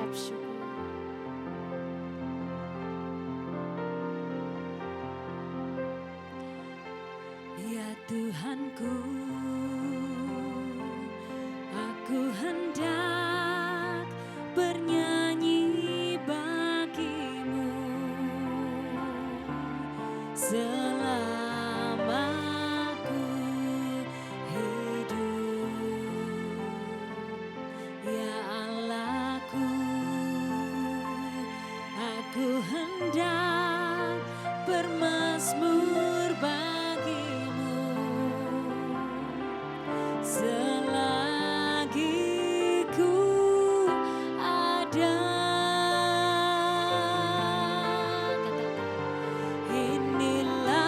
mengucap syukur. Ya Tuhanku, aku hendak bernyanyi bagimu selama ku hidup. Ya Allahku, aku hendak bermazmur bagimu selagi ku ada. Inilah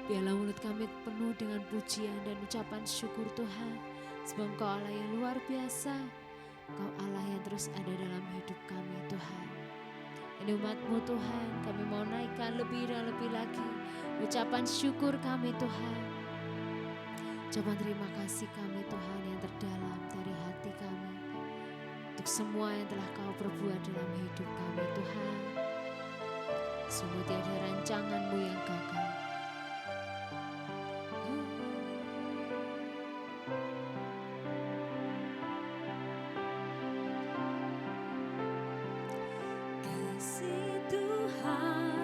Biarlah mulut kami penuh dengan pujian dan ucapan syukur Tuhan. Sebab Engkau Allah yang luar biasa, Engkau Allah yang terus ada dalam hidup kami Tuhan. Ini umat-Mu Tuhan, kami mau naikkan lebih dan lebih lagi ucapan syukur kami Tuhan. Ucapan terima kasih kami Tuhan yang terdalam dari hati kami, untuk semua yang telah Kau perbuat dalam hidup kami Tuhan. Sungguh tiada rancangan-Mu yang gagal. Kasih Tuhan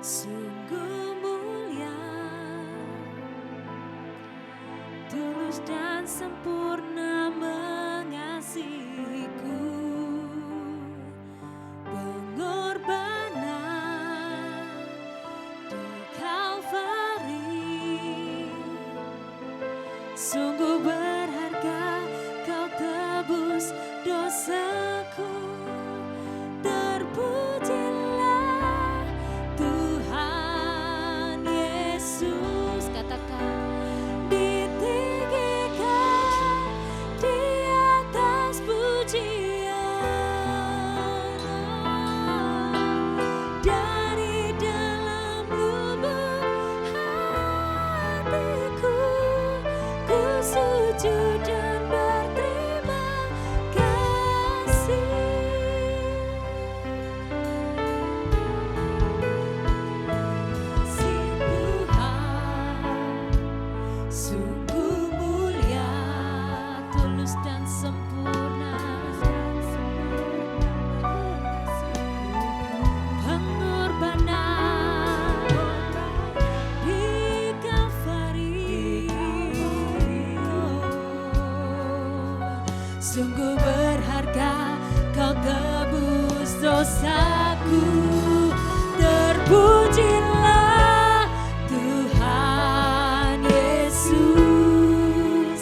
sungguh mulia, tulus dan sempurna mengasihiku. Pengorbanan di Kalvari sungguh berharga, Kau tebus dosaku. Terpujilah Tuhan Yesus, katakan, ditinggikan di atas pujian. Dari dalam lubuk hatiku, ku sujud dan berterima kasih. Kasih Tuhan sungguh mulia, tulus dan sempurna. Pengorbanan di Kalvari sungguh berharga, Kau tebus dosaku. Terpujilah Tuhan Yesus,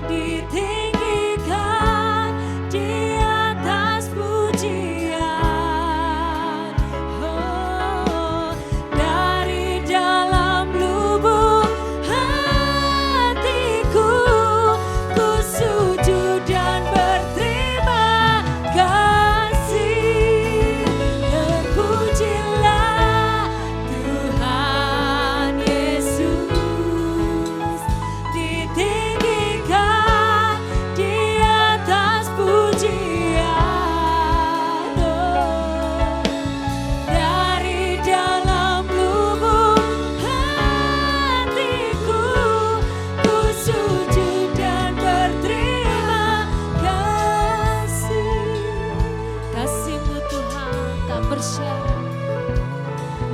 ditinggikan di atas pujian. Oh, dari dalam lubuk hatiku, ku sujud dan berterima kasih. Terpujilah Tuhan Yesus, ditinggikan di atas pujian. Oh, dari dalam lubuk hatiku, ku sujud dan berterima kasih. Kasih-Mu Tuhan tak bersyarat,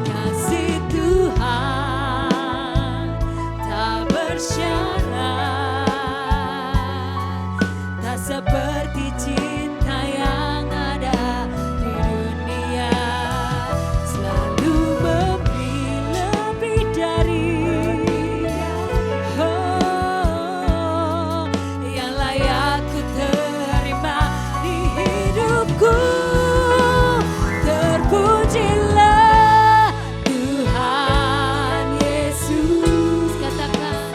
kasih Tuhan tak bersyarat, tak seperti cinta yang ada di dunia. Selalu memberi lebih dari yang layak ku terima di hidupku. Terpujilah Tuhan Yesus, katakan,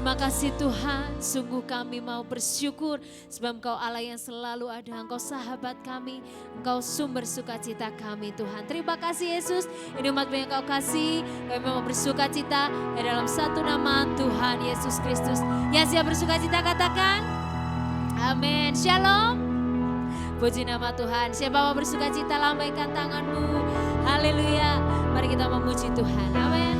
Terima kasih Tuhan, sungguh kami mau bersyukur sebab Engkau Allah yang selalu ada, Engkau sahabat kami, Engkau sumber sukacita kami Tuhan. Terima kasih Yesus, ini umat-Mu yang Kau kasih, kami mau bersukacita dalam satu nama Tuhan Yesus Kristus. Ya, siap bersukacita katakan, amin. Shalom, puji nama Tuhan. Siapa mau bersukacita lambaikan tanganmu, haleluya. Mari kita memuji Tuhan, amin.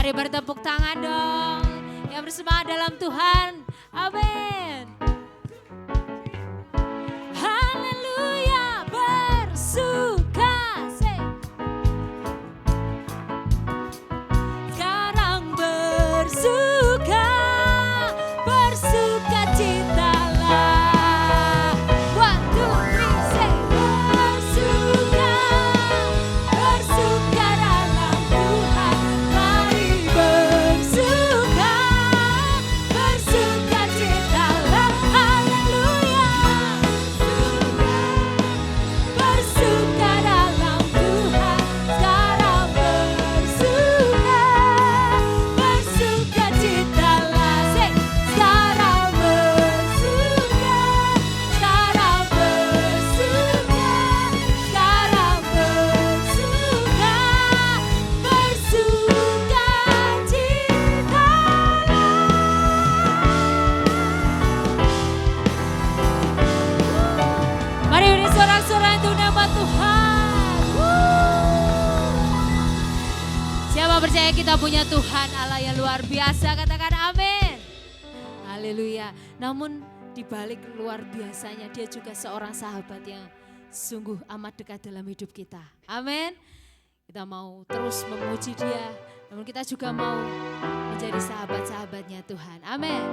Mari bertepuk tangan dong. Yang bersemangat dalam Tuhan. Amin. Haleluya, bersuka. Sekarang bersuka, bersuka citalah. 1, 2, 3, say. Bersuka, bersuka dalam Tuhan. Mari bersuka, bersuka citalah. Haleluya. Bersuka dalam Tuhan. Sekarang bersuka, bersuka citalah. Say. Sekarang bersuka, sekarang bersuka, sekarang bersuka, bersuka citalah. Mari beri sorak-sorai untuk nama Tuhan. Siapa percaya kita punya Tuhan Allah yang luar biasa, katakan amin. Haleluya. Namun di balik luar biasanya dia juga seorang sahabat yang sungguh amat dekat dalam hidup kita. Amin. Kita mau terus memuji dia, namun kita juga mau menjadi menjadi sahabat-sahabatnya Tuhan. Amin.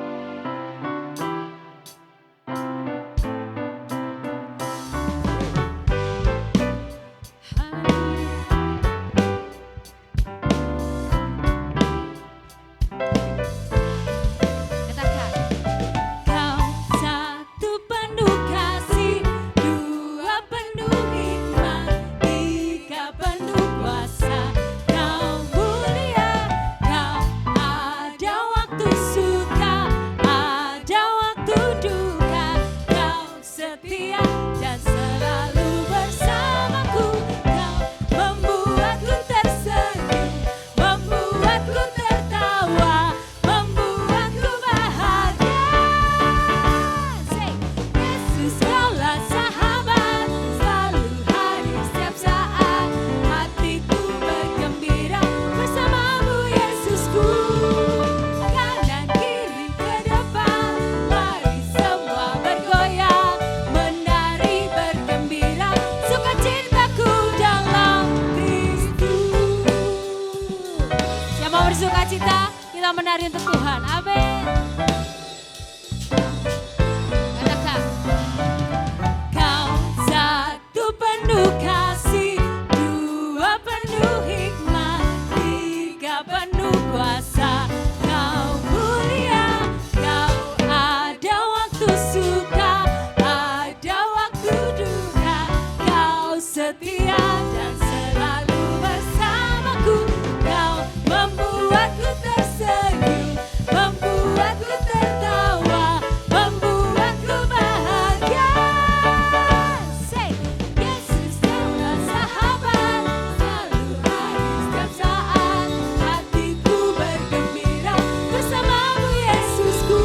Bersukacita, kita menari untuk Tuhan. Amin. Katakan, Kau satu penuh kasih, dua penuh hikmat, tiga penuh kuasa. Kau mulia, Kau ada waktu suka, ada waktu duka. Kau setia dan selalu bersamaku. Kau membuatku tersenyum, membuatku tertawa, membuatku bahagia. Say, Yesus Kaulah sahabat, selalu hadir setiap saat. Hatiku bergembira bersamamu Yesusku.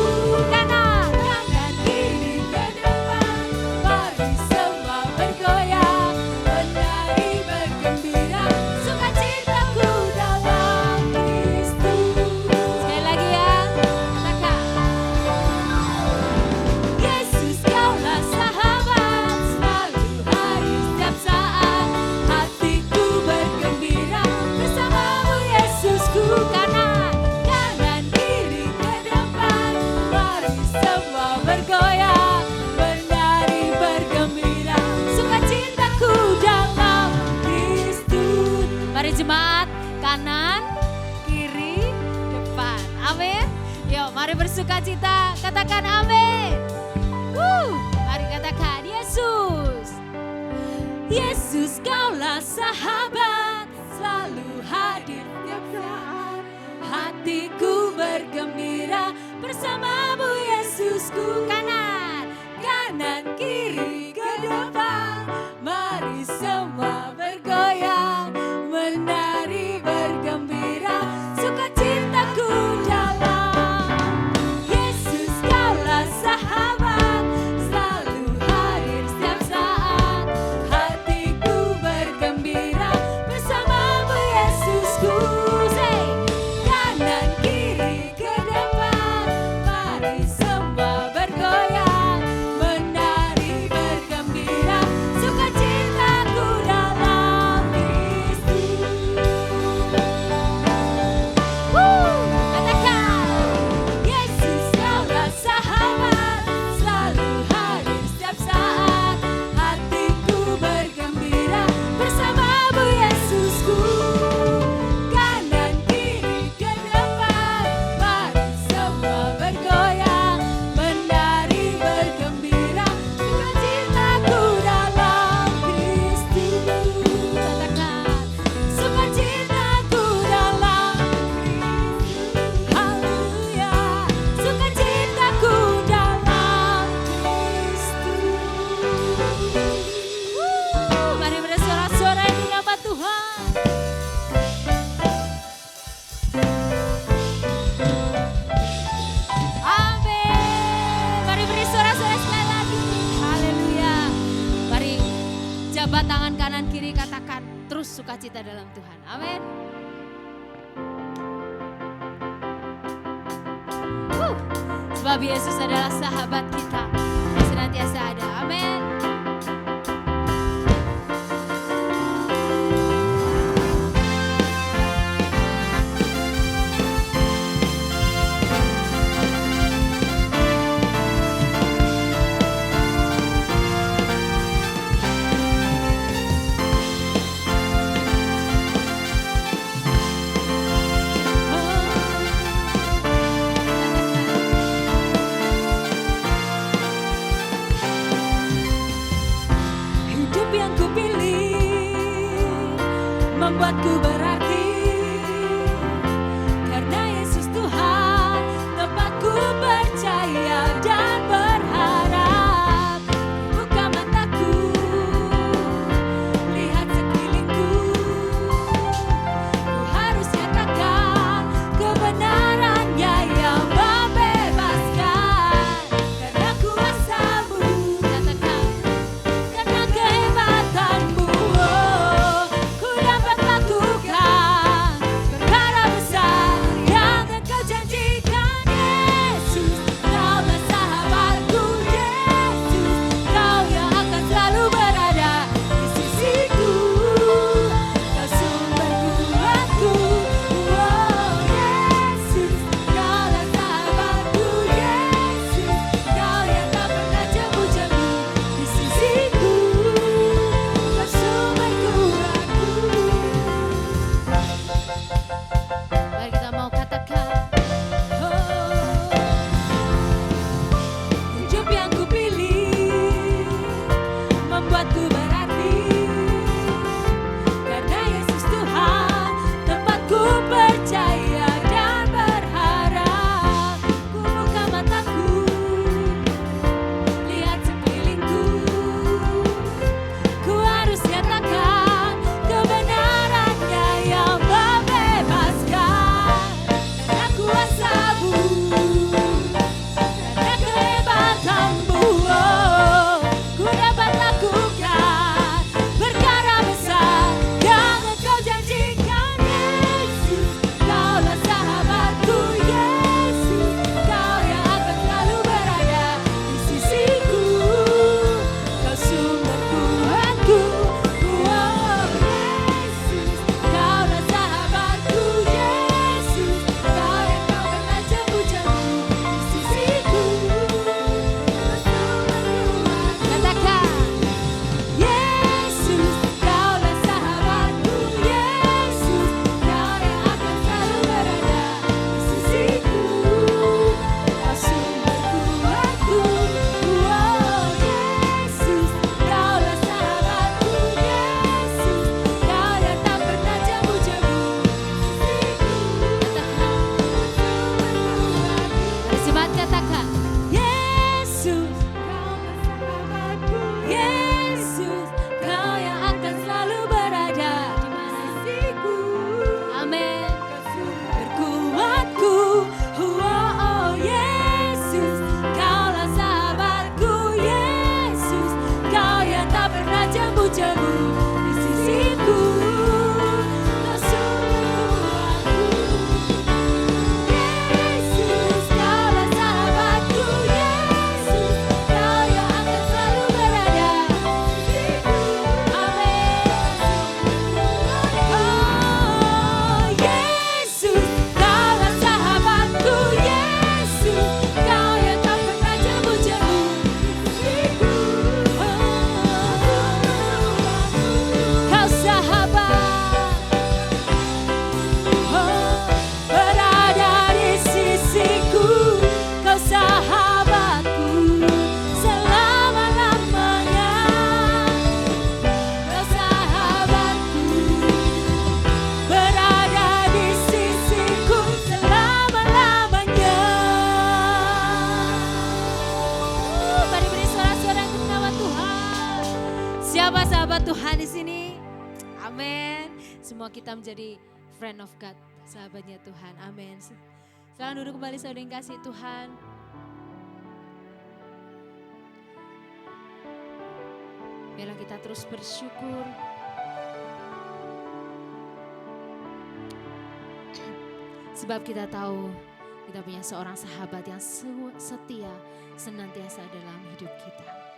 Kanan kiri ke depan, mari semua bergoyang, menari bergembira, sukacitaku dalam Kristus. Sekali lagi ya, katakan, Yesus Kaulah sahabat, selalu hadir setiap saat. Hatiku bergembira bersamamu Yesusku. Kanan kiri ke depan, mari semua bergoyang, menari bergembira, sukacitaku dalam Kristus. Mari jemaat, kanan, kiri, depan. Amin. Yuk, mari bersukacita. Katakan amin. Mari katakan Yesus. Yesus Kaulah sahabat, selalu hadir tiap saat. Hatiku bergembira bersamamu Yesusku. Kanan kiri ke depan, mari semua bergoyang, menari bergembira, sukacitaku dalam Yesus Kaulah sahabat, selalu hadir setiap saat. Hatiku bergembira bersamamu Yesusku. Say, kanan kiri ke depan, mari semua bergoyang, menari bergembira, sukacitaku dalam Kristus. Katakan, Yesus Kaulah sahabat, selalu hadir setiap saat. Hatiku bergembira bersamamu Yesusku. Kanan kiri ke depan, mari semua bergoyang, menari bergembira, sukacitaku dalam Kristus. Katakan, sukacitaku dalam Kristus. Haleluya, sukacitaku dalam Kristus. Mari bersorak-sorai di nama Tuhan. Amin. Mari beri sorak-sorai sekali lagi. Haleluya. Mari jabat tangan kanan kiri, katakan terus sukacita dalam Tuhan. Amin. Sebab Yesus adalah sahabat kita yang senantiasa ada. Amin. semua kita menjadi friend of God, sahabatnya Tuhan. Amin. Silakan duduk kembali saudara yang kasih Tuhan. Biarlah kita terus bersyukur. Sebab kita tahu kita punya seorang sahabat yang setia senantiasa dalam hidup kita.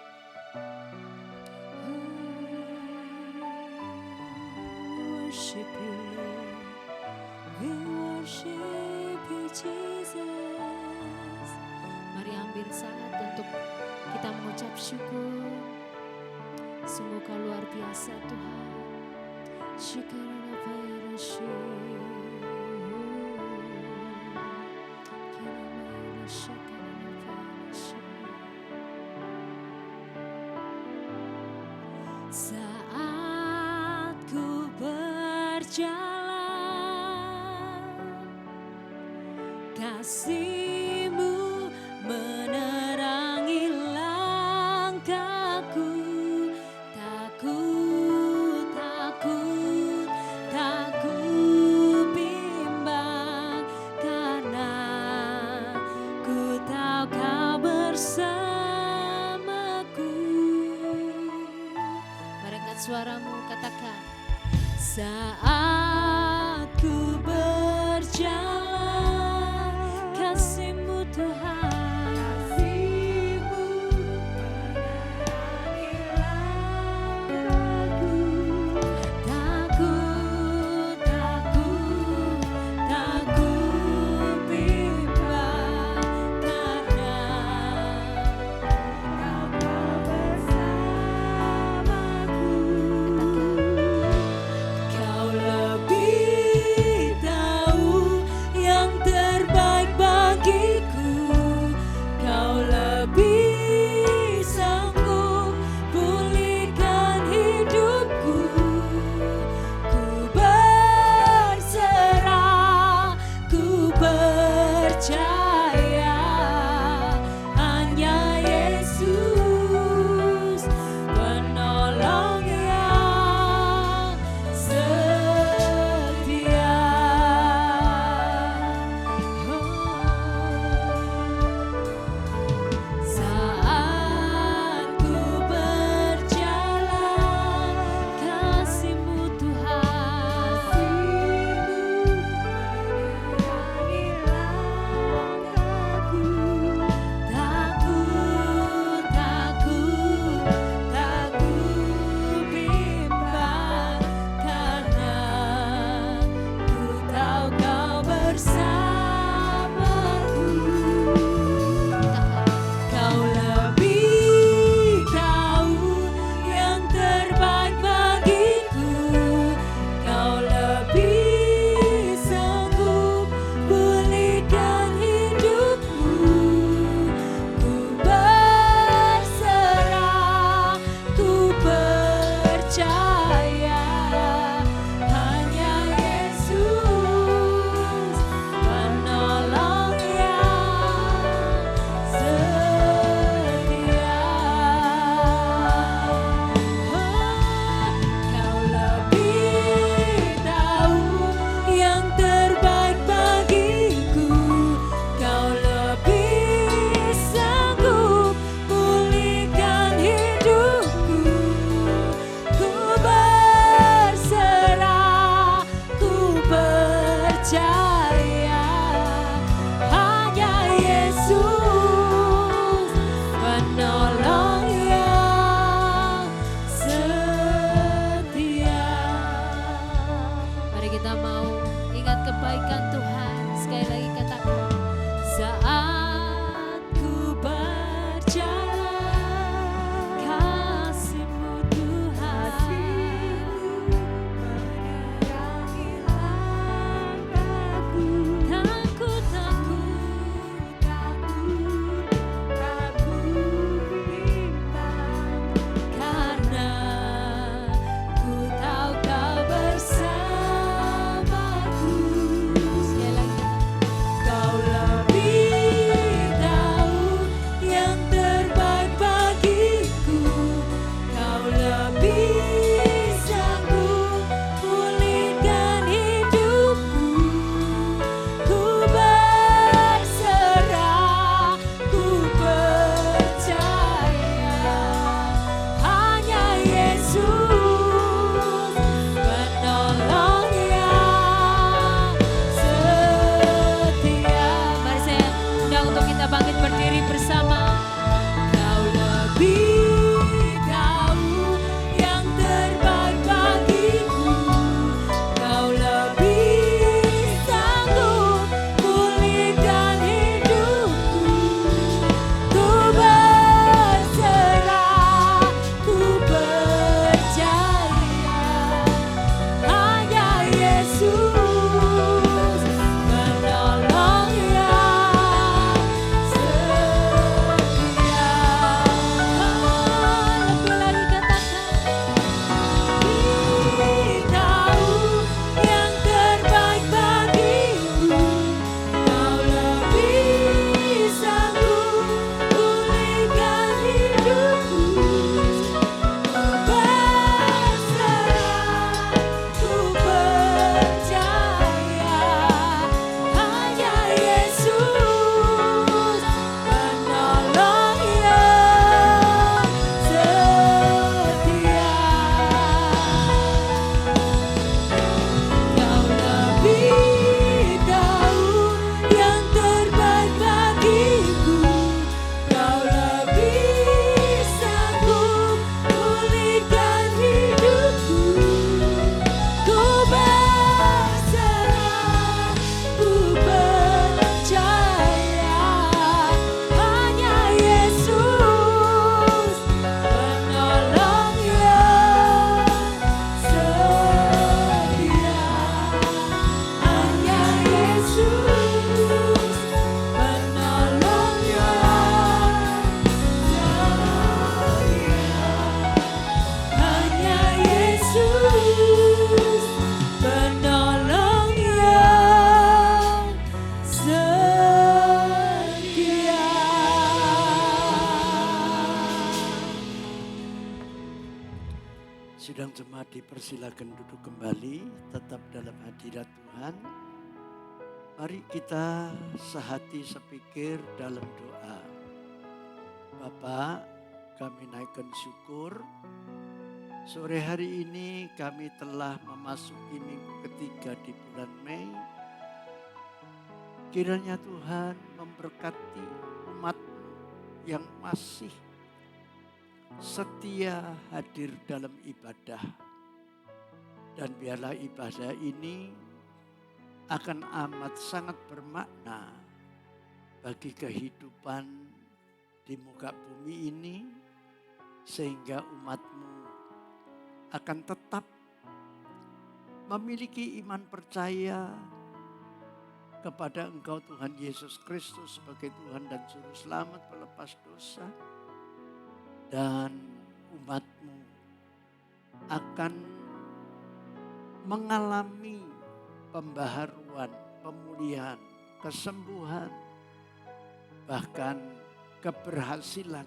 Worship you, Lord. We worship you, Jesus. Mari ambil saat untuk kita mengucap syukur. Sungguh kau luar biasa Tuhan. Syukur apa yang saat ku berjalan, kasih-Mu menerangi langkahku. Takut, takut, tak ku bimbang, karena ku tahu Kau bersamaku. Mari angkat suaramu, katakan. Saat ku berjalan, kasih-Mu Tuhan, kasih-Mu menerangi langkahku. Takut, takut, tak ku bimbang, karena Kau bersamaku. Kau lebih tahu yang terbaik bagiku. Kau lebih sanggup pulihkan hidupku. Ku berserah, ku percaya hanya Yesus penolong yang setia. Saat ku berjalan, kasih-Mu Tuhan, menerangi langkahku. Takut, takut, tak ku bimbang, karena ku tahu Kau bersamaku. Kau lebih tahu yang terbaik bagiku. Kau lebih sanggup pulihkan hidupku. Ku berserah, ku percaya hanya Yesus penolong yang setia. Kau lebih tahu yang terbaik bagiku. Kau lebih sanggup pulihkan hidupku. Ku berserah, ku percaya hanya Yesus penolong yang setia. Mari kita mau ingat kebaikan Tuhan. Sekali lagi katakan. Saat ku berjalan, kasih-Mu Tuhan, menerangi langkahku. Takut, takut, takut, tak ku bimbang, karena ku tahu Kau bersamaku. silakan duduk kembali, tetap dalam hadirat Tuhan. Mari kita sehati sepikir dalam doa. Bapa, kami naikkan syukur. Sore hari ini kami telah memasuki minggu ketiga di bulan Mei. Kiranya Tuhan memberkati umat-Mu yang masih setia hadir dalam ibadah. Dan biarlah ibadah ini akan amat sangat bermakna bagi kehidupan di muka bumi ini, sehingga umat-Mu akan tetap memiliki iman percaya kepada Engkau Tuhan Yesus Kristus sebagai Tuhan dan Juru Selamat pelepas dosa. Dan umat-Mu akan mengalami pembaharuan, pemulihan, kesembuhan, bahkan keberhasilan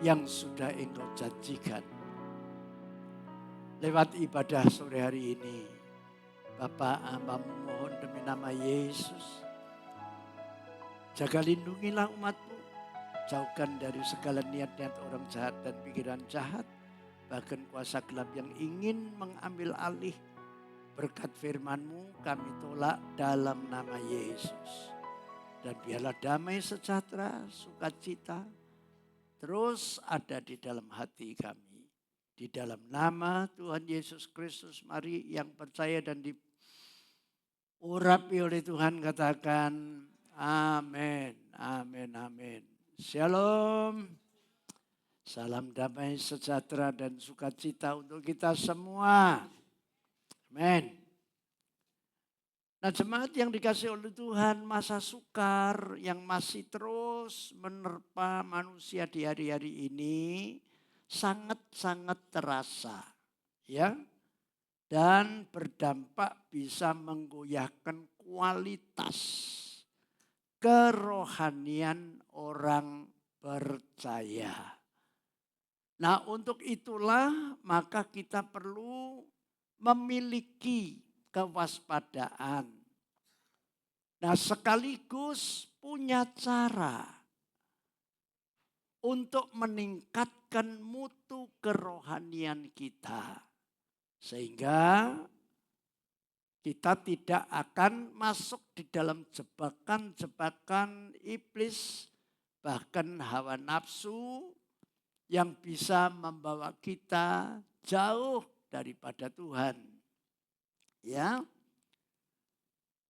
yang sudah Engkau janjikan. Lewat ibadah sore hari ini, Bapa, hamba-Mu mohon demi nama Yesus, jaga lindungilah umat-Mu, jauhkan dari segala niat-niat orang jahat dan pikiran jahat, bahkan kuasa gelap yang ingin mengambil alih berkat firman-Mu, kami tolak dalam nama Yesus. Dan biarlah damai sejahtera, sukacita terus ada di dalam hati kami. Di dalam nama Tuhan Yesus Kristus, mari yang percaya dan diurapi oleh Tuhan katakan amin, amin, amin. Shalom. Salam damai sejahtera dan sukacita untuk kita semua. Amin. Nah, jemaat yang dikasih oleh Tuhan, masa sukar yang masih terus menerpa manusia di hari-hari ini sangat-sangat terasa, ya, dan berdampak bisa menggoyahkan kualitas kerohanian orang percaya. Nah, untuk itulah maka kita perlu memiliki kewaspadaan. Nah, sekaligus punya cara untuk meningkatkan mutu kerohanian kita. Sehingga kita tidak akan masuk di dalam jebakan-jebakan iblis, bahkan hawa nafsu yang bisa membawa kita jauh daripada Tuhan. Ya.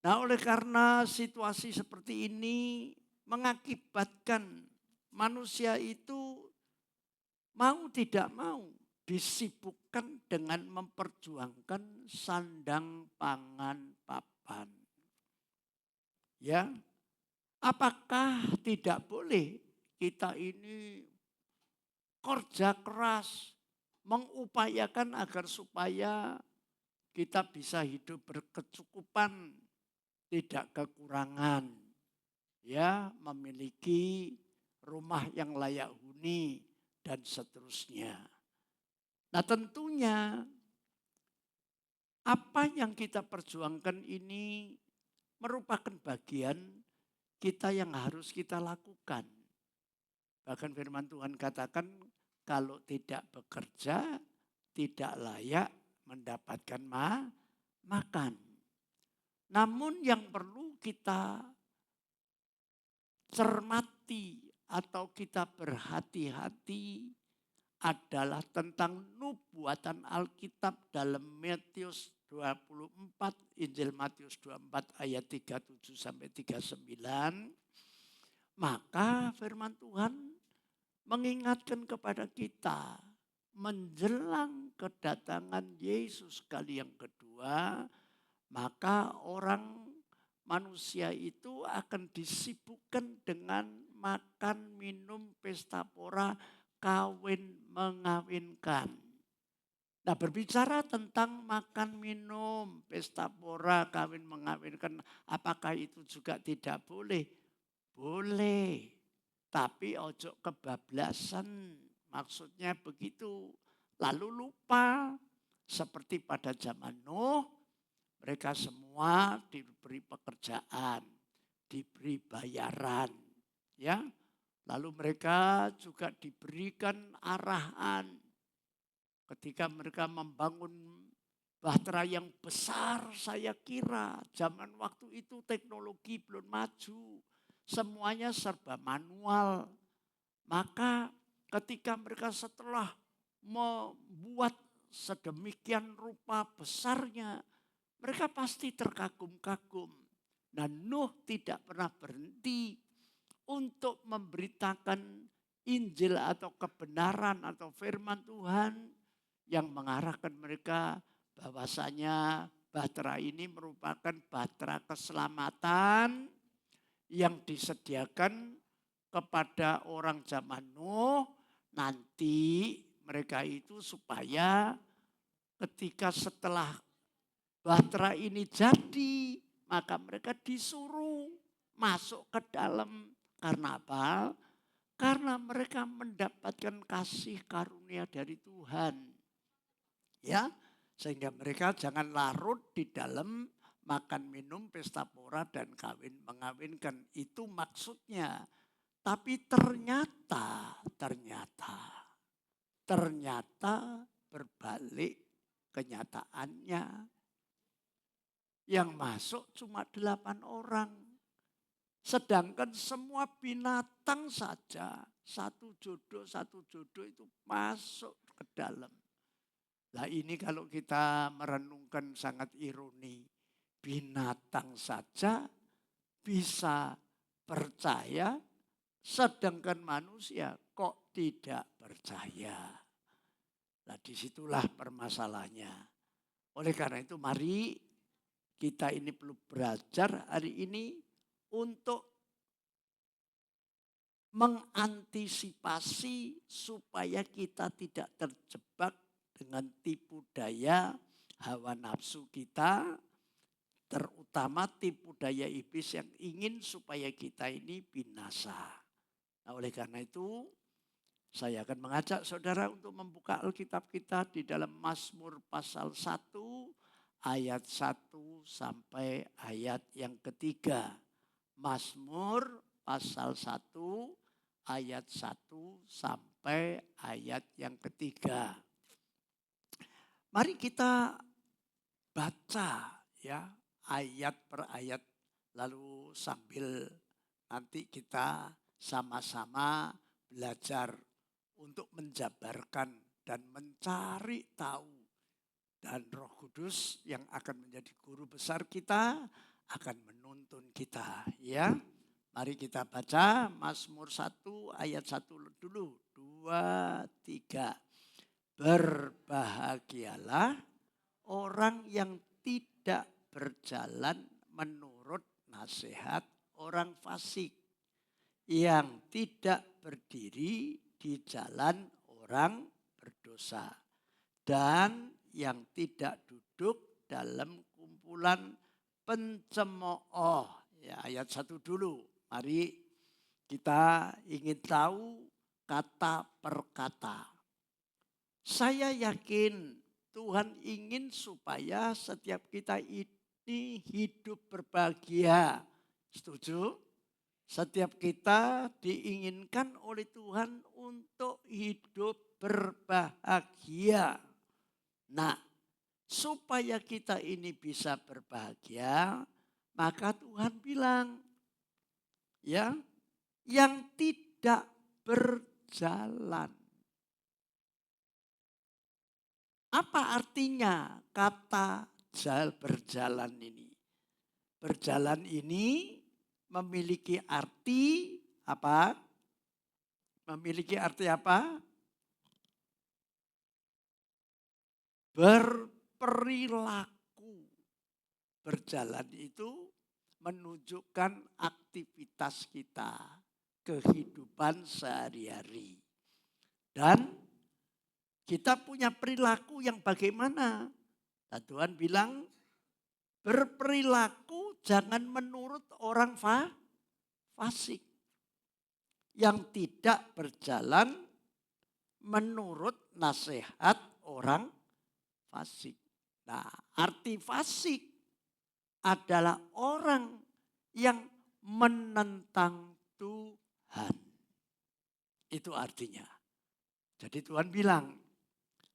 Nah, oleh karena situasi seperti ini mengakibatkan manusia itu mau tidak mau disibukkan dengan memperjuangkan sandang pangan papan. Ya. Apakah tidak boleh kita ini kerja keras mengupayakan agar supaya kita bisa hidup berkecukupan, tidak kekurangan, ya, memiliki rumah yang layak huni dan seterusnya. Nah, tentunya apa yang kita perjuangkan ini merupakan bagian kita yang harus kita lakukan. Bahkan firman Tuhan katakan kalau tidak bekerja tidak layak mendapatkan makan. Namun yang perlu kita cermati atau kita berhati-hati adalah tentang nubuatan Alkitab dalam Matius 24, Injil Matius 24 ayat 37 sampai 39. Maka firman Tuhan mengingatkan kepada kita menjelang kedatangan Yesus kali yang kedua, maka orang manusia itu akan disibukkan dengan makan, minum, pesta pora, kawin, mengawinkan. Nah, berbicara tentang makan, minum, pesta pora, kawin, mengawinkan, apakah itu juga tidak boleh? Boleh, tapi ojo kebablasan. Maksudnya begitu, lalu lupa seperti pada zaman Nuh, mereka semua diberi pekerjaan, diberi bayaran, ya. Lalu mereka juga diberikan arahan ketika mereka membangun bahtera yang besar. Saya kira zaman waktu itu teknologi belum maju, semuanya serba manual. Maka ketika mereka setelah membuat sedemikian rupa besarnya, mereka pasti terkagum-kagum. Dan Nuh tidak pernah berhenti untuk memberitakan Injil atau kebenaran atau firman Tuhan yang mengarahkan mereka bahwasanya bahtera ini merupakan bahtera keselamatan yang disediakan kepada orang zaman Nuh. Nanti mereka itu supaya ketika setelah bahtera ini jadi, maka mereka disuruh masuk ke dalam. Karena apa? Karena mereka mendapatkan kasih karunia dari Tuhan. Ya, sehingga mereka jangan larut di dalam makan minum pesta pora dan kawin mengawinkan. Itu maksudnya. Tapi ternyata berbalik kenyataannya. Yang masuk cuma 8 orang. Sedangkan semua binatang saja satu jodoh itu masuk ke dalam. Nah ini kalau kita merenungkan sangat ironi. Binatang saja bisa percaya, sedangkan manusia kok tidak percaya. Nah disitulah permasalahannya. Oleh karena itu mari kita ini perlu belajar hari ini untuk mengantisipasi supaya kita tidak terjebak dengan tipu daya hawa nafsu kita, terutama tipu daya iblis yang ingin supaya kita ini binasa. Nah, oleh karena itu saya akan mengajak saudara untuk membuka Alkitab kita di dalam Mazmur pasal 1 ayat 1 sampai ayat yang ketiga. Mazmur pasal 1 ayat 1 sampai ayat yang ketiga. Mari kita baca ya ayat per ayat, lalu sambil nanti kita sama-sama belajar untuk menjabarkan dan mencari tahu. Dan Roh Kudus yang akan menjadi guru besar kita akan menuntun kita, ya. Mari kita baca Mazmur 1 ayat 1 dulu. 2, 3. Berbahagialah orang yang tidak berjalan menurut nasihat orang fasik, yang tidak berdiri di jalan orang berdosa, dan yang tidak duduk dalam kumpulan pencemooh. Ya, ayat 1 dulu. Mari kita ingin tahu kata per kata. Saya yakin Tuhan ingin supaya setiap kita ini hidup berbahagia. Setuju? Setiap kita diinginkan oleh Tuhan untuk hidup berbahagia. Nah, supaya kita ini bisa berbahagia, maka Tuhan bilang, ya, yang tidak berjalan. Apa artinya kata berjalan ini? Berjalan ini memiliki arti apa? Memiliki arti apa? Berperilaku. Berjalan itu menunjukkan aktivitas kita, kehidupan sehari-hari. Dan kita punya perilaku yang bagaimana? Nah, Tuhan bilang berperilaku jangan menurut orang fasik. Yang tidak berjalan menurut nasihat orang fasik. Nah, arti fasik adalah orang yang menentang Tuhan. Itu artinya. Jadi Tuhan bilang,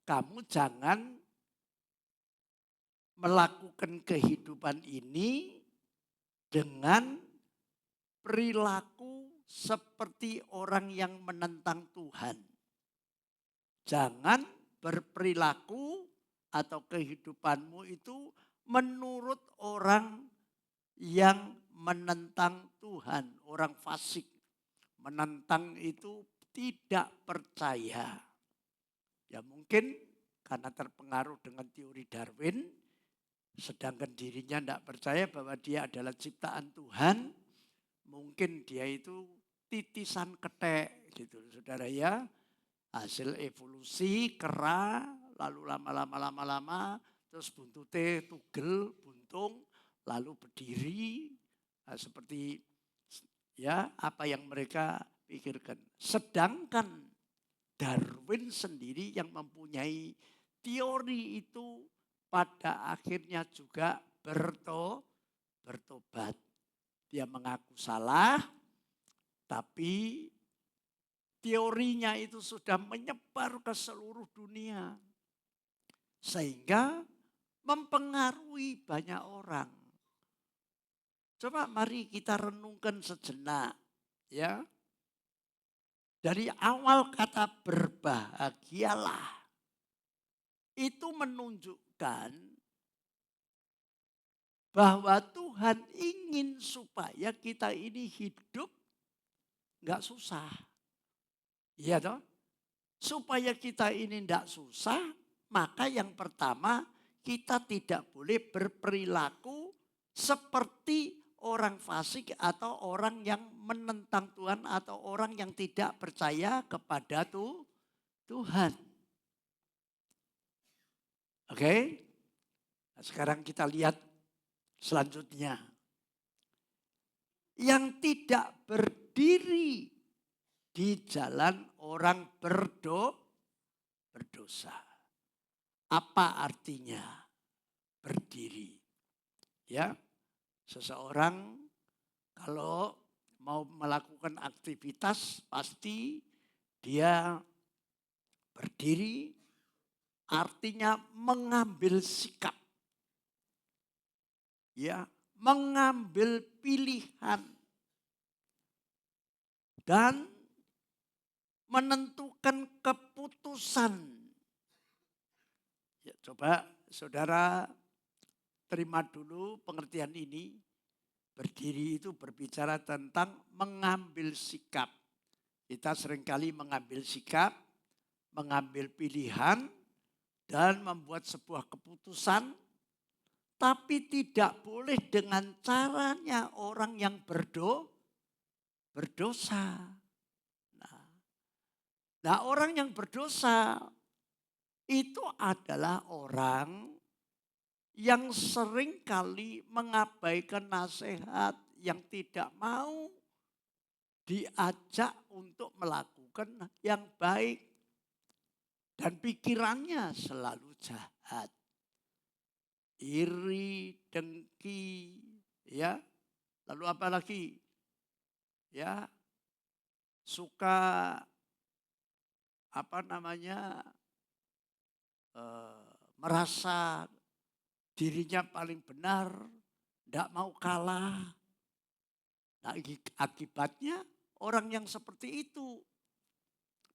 kamu jangan melakukan kehidupan ini dengan perilaku seperti orang yang menentang Tuhan. Jangan berperilaku atau kehidupanmu itu menurut orang yang menentang Tuhan, orang fasik. Menentang itu tidak percaya. Ya mungkin karena terpengaruh dengan teori Darwin, sedangkan dirinya tidak percaya bahwa dia adalah ciptaan Tuhan, mungkin dia itu titisan ketek gitu saudara ya. Hasil evolusi kera, lalu lama-lama terus buntutnya tugel, buntung, lalu berdiri. Nah, seperti ya apa yang mereka pikirkan. Sedangkan Darwin sendiri yang mempunyai teori itu pada akhirnya juga bertobat. Dia mengaku salah, tapi teorinya itu sudah menyebar ke seluruh dunia. Sehingga mempengaruhi banyak orang. Coba mari kita renungkan sejenak. Ya. Dari awal kata berbahagialah. Itu menunjukkan bahwa Tuhan ingin supaya kita ini hidup gak susah. Iya toh? Supaya kita ini tidak susah, maka yang pertama kita tidak boleh berperilaku seperti orang fasik atau orang yang menentang Tuhan atau orang yang tidak percaya kepada Tuhan. Oke? Nah, sekarang kita lihat selanjutnya. Yang tidak berdiri di jalan orang berdosa. Apa artinya berdiri? Ya, seseorang kalau mau melakukan aktivitas pasti dia berdiri, artinya mengambil sikap. Ya, mengambil pilihan dan menentukan keputusan. Ya, coba saudara terima dulu pengertian ini. Berdiri itu berbicara tentang mengambil sikap. Kita seringkali mengambil sikap, mengambil pilihan, dan membuat sebuah keputusan. Tapi tidak boleh dengan caranya orang yang berdosa. Nah, orang yang berdosa itu adalah orang yang sering kali mengabaikan nasihat, yang tidak mau diajak untuk melakukan yang baik. Dan pikirannya selalu jahat. Iri, dengki, ya. Lalu apa lagi? Ya, suka merasa dirinya paling benar, tidak mau kalah. Nah, akibatnya orang yang seperti itu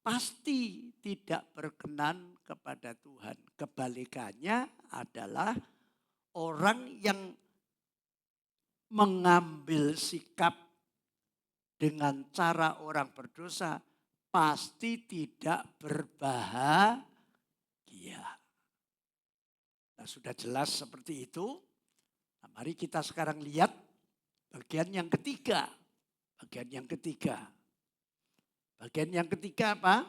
pasti tidak berkenan kepada Tuhan. Kebalikannya adalah orang yang mengambil sikap dengan cara orang berdosa pasti tidak berbahagia. Nah, sudah jelas seperti itu. Nah, mari kita sekarang lihat bagian yang ketiga. Bagian yang ketiga apa?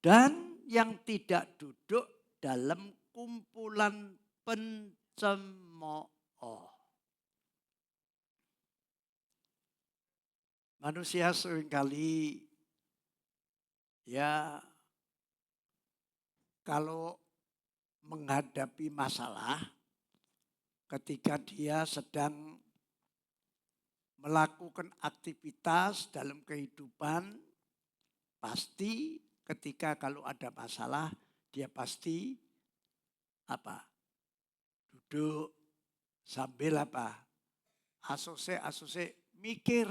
Dan yang tidak duduk dalam kumpulan pencemooh. Manusia seringkali ya kalau menghadapi masalah, ketika dia sedang melakukan aktivitas dalam kehidupan, pasti ketika kalau ada masalah, dia pasti apa? Duduk sambil apa? Asose mikir.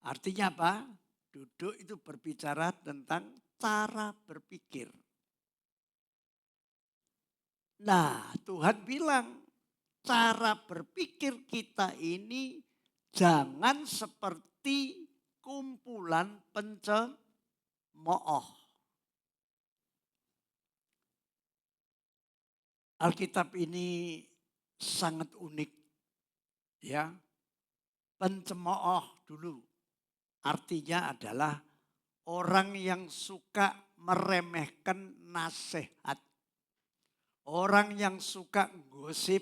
Artinya apa? Duduk itu berbicara tentang cara berpikir. Nah, Tuhan bilang cara berpikir kita ini jangan seperti kumpulan pencemooh. Alkitab ini sangat unik, ya. Pencemooh dulu artinya adalah orang yang suka meremehkan nasihat. Orang yang suka gosip.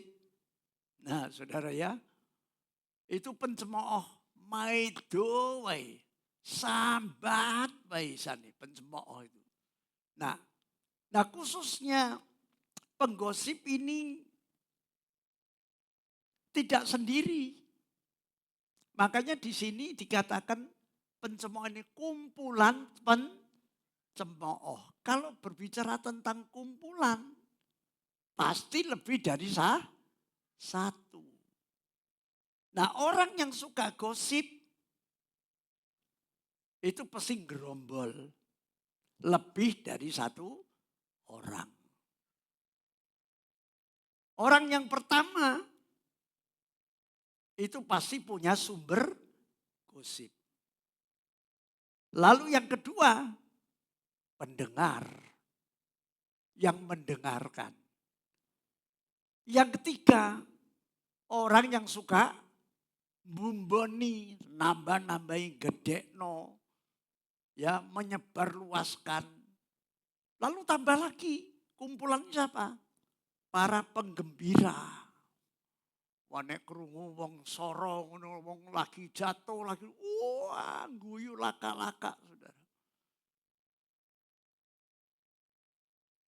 Nah, saudara ya, itu pencemooh. Maido wae. Sambat wae sani pencemooh itu. Nah, khususnya penggosip ini tidak sendiri. Makanya di sini dikatakan pencemooh ini kumpulan pencemooh. Kalau berbicara tentang kumpulan, pasti lebih dari satu. Nah, orang yang suka gosip itu pasti gerombol. Lebih dari satu orang. Orang yang pertama itu pasti punya sumber gosip. Lalu yang kedua, pendengar yang mendengarkan. Yang ketiga, orang yang suka bumboni, nambah-nambahin gedekno, ya menyebarluaskan. Lalu tambah lagi, kumpulan siapa? Para penggembira. Wane krungu wong soro ngono, wong lagi jatuh lagi, wah guyu laka-laka, Saudara.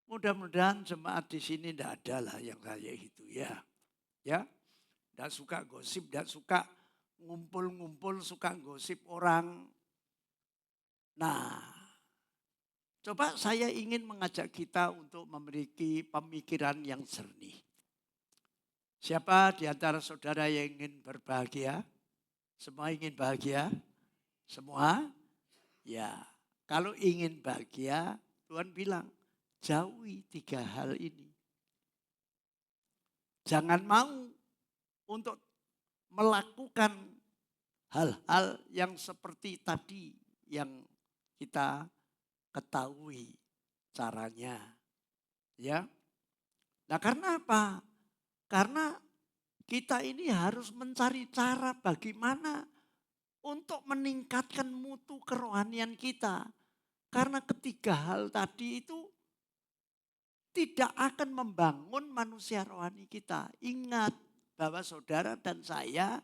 Mudah-mudahan jemaat di sini tidak ada lah yang kayak gitu ya. Ya, tidak suka gosip, tidak suka ngumpul-ngumpul, suka gosip orang. Nah, coba saya ingin mengajak kita untuk memiliki pemikiran yang jernih. Siapa di antara saudara yang ingin berbahagia? Semua ingin bahagia? Semua? Ya, kalau ingin bahagia, Tuhan bilang, jauhi 3 hal ini. Jangan mau untuk melakukan hal-hal yang seperti tadi yang kita ketahui caranya. Ya. Nah, karena apa? Karena kita ini harus mencari cara bagaimana untuk meningkatkan mutu kerohanian kita. Karena ketiga hal tadi itu tidak akan membangun manusia rohani kita. Ingat bahwa saudara dan saya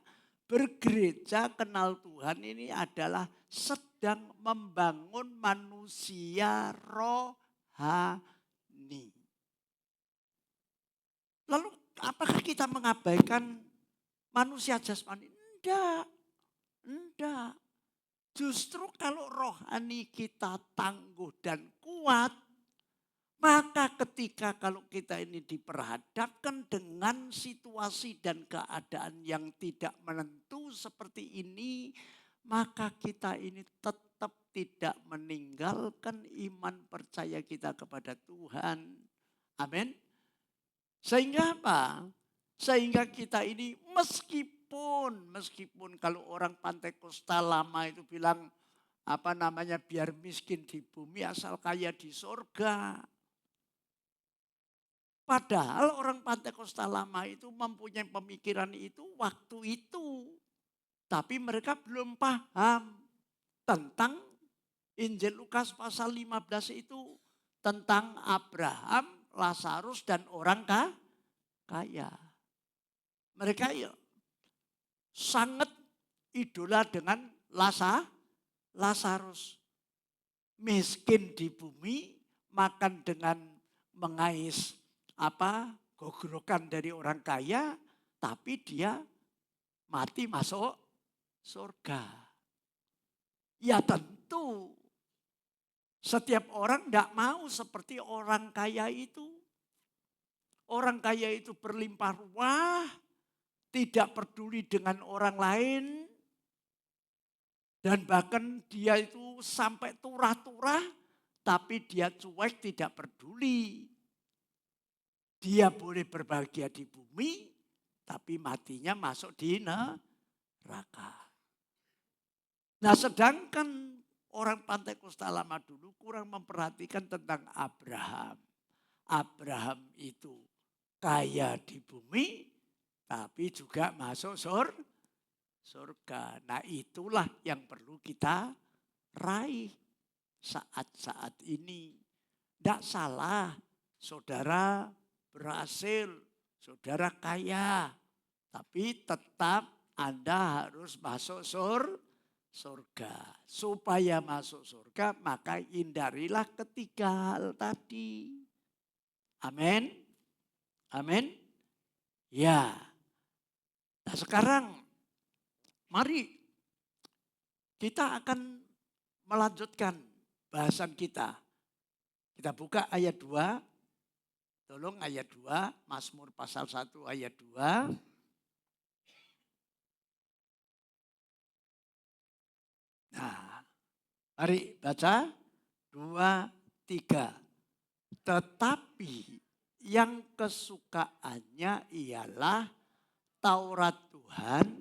bergereja kenal Tuhan ini adalah sedang membangun manusia rohani. Lalu apakah kita mengabaikan manusia jasmani? Enggak. Justru kalau rohani kita tangguh dan kuat, maka ketika kalau kita ini diperhadapkan dengan situasi dan keadaan yang tidak menentu seperti ini, maka kita ini tetap tidak meninggalkan iman percaya kita kepada Tuhan. Amin. Sehingga apa? Sehingga kita ini meskipun kalau orang Pantekosta lama itu bilang biar miskin di bumi asal kaya di sorga. Padahal orang Pantekosta lama itu mempunyai pemikiran itu waktu itu. Tapi mereka belum paham tentang Injil Lukas pasal 15 itu. Tentang Abraham, Lazarus dan orang kaya. Mereka sangat idola dengan Lazarus. Miskin di bumi, makan dengan mengais gogrokan dari orang kaya, tapi dia mati masuk surga. Ya tentu setiap orang tidak mau seperti orang kaya itu. Orang kaya itu berlimpah ruah, tidak peduli dengan orang lain, dan bahkan dia itu sampai turah-turah, tapi dia cuek, tidak peduli. Dia boleh berbahagia di bumi, tapi matinya masuk di neraka. Nah sedangkan orang Pantai Kosta Lama dulu kurang memperhatikan tentang Abraham. Abraham itu kaya di bumi, tapi juga masuk surga. Nah itulah yang perlu kita raih saat-saat ini. Tidak salah saudara berhasil, saudara kaya. Tapi tetap Anda harus masuk surga. Supaya masuk surga maka hindarilah ketiga hal tadi. Amin. Amin. Ya. Nah sekarang mari kita akan melanjutkan bahasan kita. Kita buka ayat 2. Tolong ayat 2, Mazmur pasal 1 ayat 2. Nah, mari baca 2, 3. Tetapi yang kesukaannya ialah Taurat Tuhan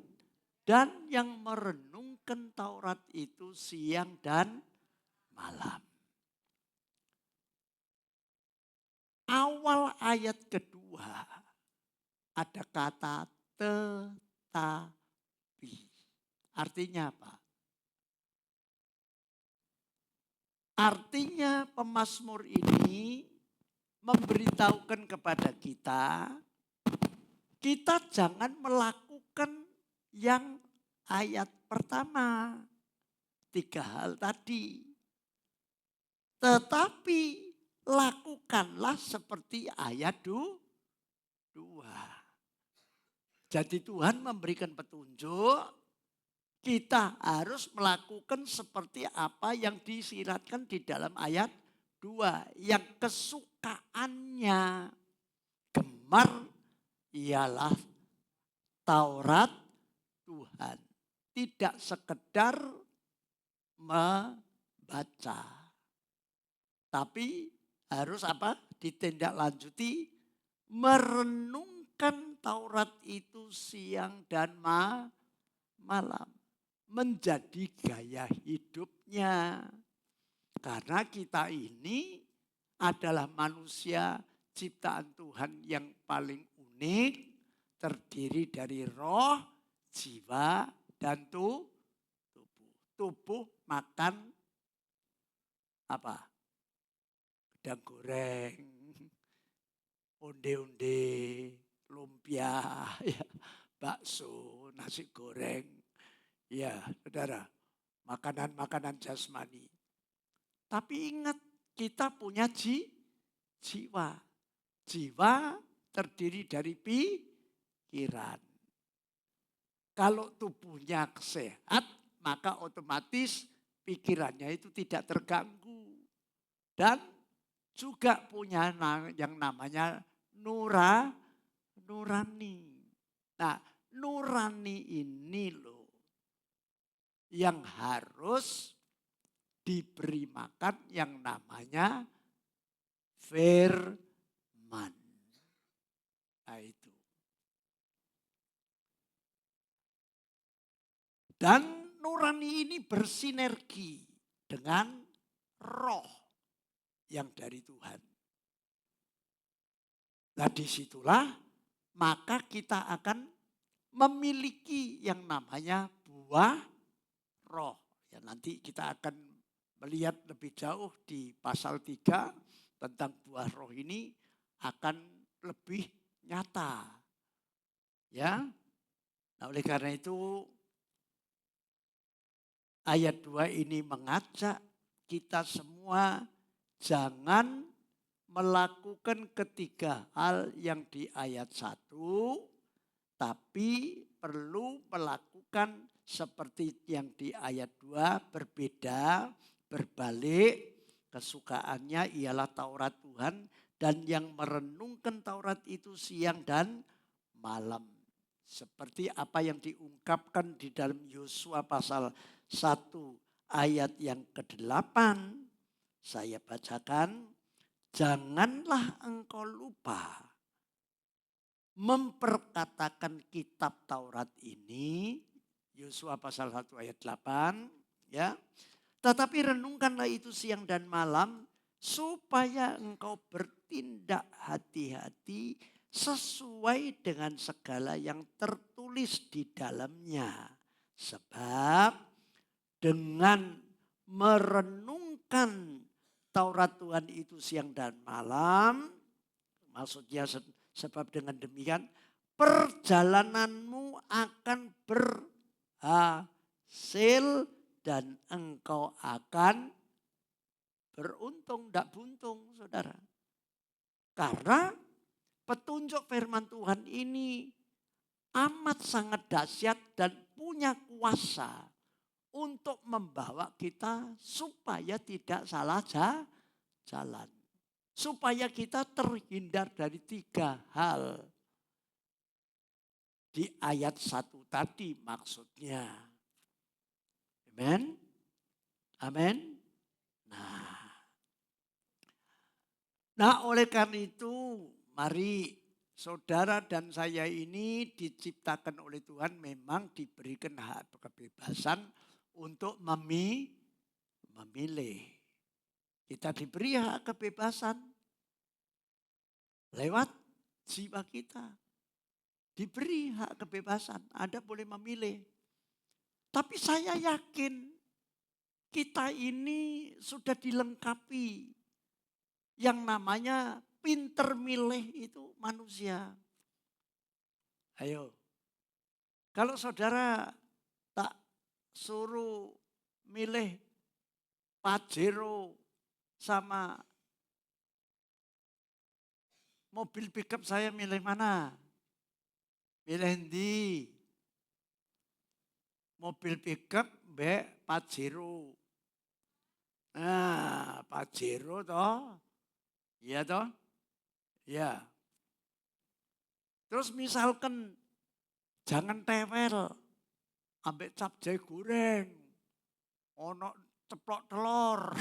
dan yang merenungkan Taurat itu siang dan malam. Awal ayat kedua ada kata tetapi. Artinya apa? Artinya pemazmur ini memberitahukan kepada kita jangan melakukan yang ayat pertama. 3 hal tadi. Tetapi lakukanlah seperti ayat 2. Jadi Tuhan memberikan petunjuk, kita harus melakukan seperti apa yang disiratkan di dalam ayat 2. Yang kesukaannya gemar ialah Taurat Tuhan. Tidak sekedar membaca. Tapi harus ditindaklanjuti, merenungkan Taurat itu siang dan malam. Menjadi gaya hidupnya. Karena kita ini adalah manusia ciptaan Tuhan yang paling unik. Terdiri dari roh, jiwa, dan tubuh. Tubuh makan gedang goreng, onde-onde, lumpia, bakso, nasi goreng. Ya, saudara, makanan-makanan jasmani. Tapi ingat, kita punya jiwa. Jiwa terdiri dari pikiran. Kalau tubuhnya sehat, maka otomatis pikirannya itu tidak terganggu. Dan juga punya yang namanya nurani. Nah, nurani ini loh yang harus diberi makan yang namanya firman. Nah itu. Dan nurani ini bersinergi dengan roh yang dari Tuhan. Nah disitulah maka kita akan memiliki yang namanya buah roh. Ya, nanti kita akan melihat lebih jauh di pasal 3 tentang buah roh ini akan lebih nyata. Ya. Nah, oleh karena itu ayat 2 ini mengajak kita semua jangan melakukan ketiga hal yang di ayat 1, tapi perlu melakukan seperti yang di ayat 2, berbeda, berbalik. Kesukaannya ialah Taurat Tuhan, dan yang merenungkan Taurat itu siang dan malam. Seperti apa yang diungkapkan di dalam Yosua pasal 1 ayat yang ke-8. Saya bacakan, janganlah engkau lupa memperkatakan kitab Taurat ini, Yosua pasal 1 ayat 8, ya. Tetapi renungkanlah itu siang dan malam, supaya engkau bertindak hati-hati sesuai dengan segala yang tertulis di dalamnya. Sebab dengan merenungkan Taurat Tuhan itu siang dan malam, maksudnya sebab dengan demikian perjalananmu akan berhasil dan engkau akan beruntung, tidak buntung, saudara. Karena petunjuk firman Tuhan ini amat sangat dahsyat dan punya kuasa untuk membawa kita supaya tidak salah jalan. Supaya kita terhindar dari 3 hal. Di ayat 1 tadi maksudnya. Amen. Amin. Nah, oleh karena itu mari saudara dan saya ini diciptakan oleh Tuhan, memang diberikan hak kebebasan untuk memilih. Kita diberi hak kebebasan lewat jiwa kita. Diberi hak kebebasan, Anda boleh memilih. Tapi saya yakin kita ini sudah dilengkapi yang namanya pinter milih itu manusia. Ayo, kalau saudara tak suruh milih Pajero sama mobil pickup, saya milih mana? Milih endi? Mobil pickup mbek Pajero. Nah, Pajero toh. Iya toh? Ya. Terus misalkan jangan tewel ambek capcay goreng. Ono ceplok telur.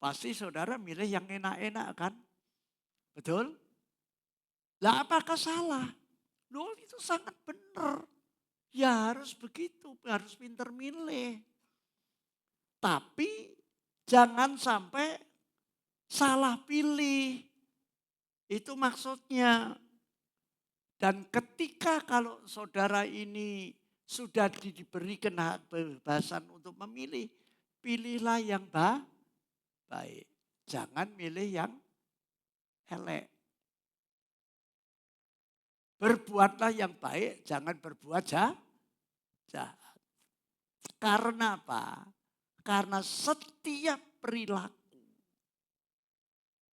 Pasti saudara milih yang enak-enak kan? Betul? Lah apakah salah? Loh, itu sangat benar. Ya harus begitu, harus pintar milih. Tapi jangan sampai salah pilih. Itu maksudnya. Dan ketika kalau saudara ini sudah diberikan hak kebebasan untuk memilih, pilihlah yang baik. Jangan milih yang elek. Berbuatlah yang baik, jangan berbuat jahat. Karena apa? Karena setiap perilaku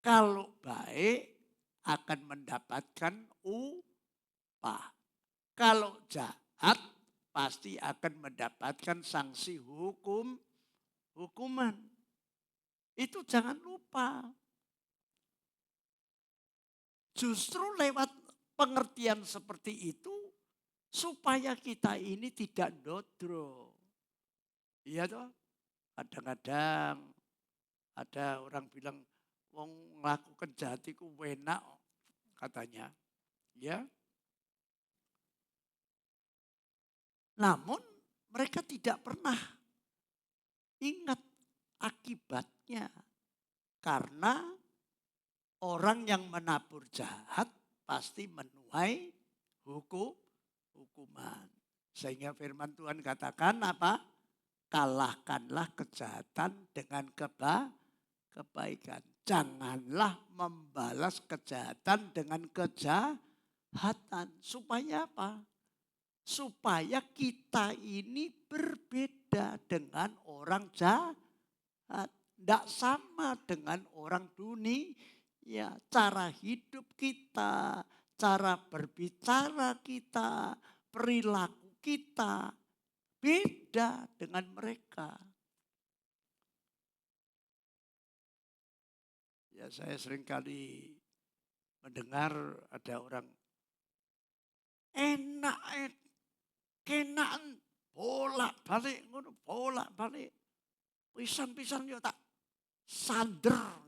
kalau baik akan mendapatkan upah. Kalau jahat pasti akan mendapatkan sanksi hukuman. Itu jangan lupa. Justru lewat pengertian seperti itu supaya kita ini tidak dodro. Iya toh? Kadang-kadang ada orang bilang wong melakukan jahat iku enak katanya. Ya. Namun mereka tidak pernah ingat akibatnya. Karena orang yang menabur jahat pasti menuai hukuman. Sehingga firman Tuhan katakan apa? Kalahkanlah kejahatan dengan kebaikan. Janganlah membalas kejahatan dengan kejahatan. Supaya apa? Supaya kita ini berbeda dengan orang jahat. Tidak sama dengan orang dunia. Cara hidup kita, cara berbicara kita, perilaku kita beda dengan mereka. Ya, saya seringkali mendengar ada orang enak, kenaan bolak-balik ngono, bolak-balik. Pisan-pisan yo tak sander.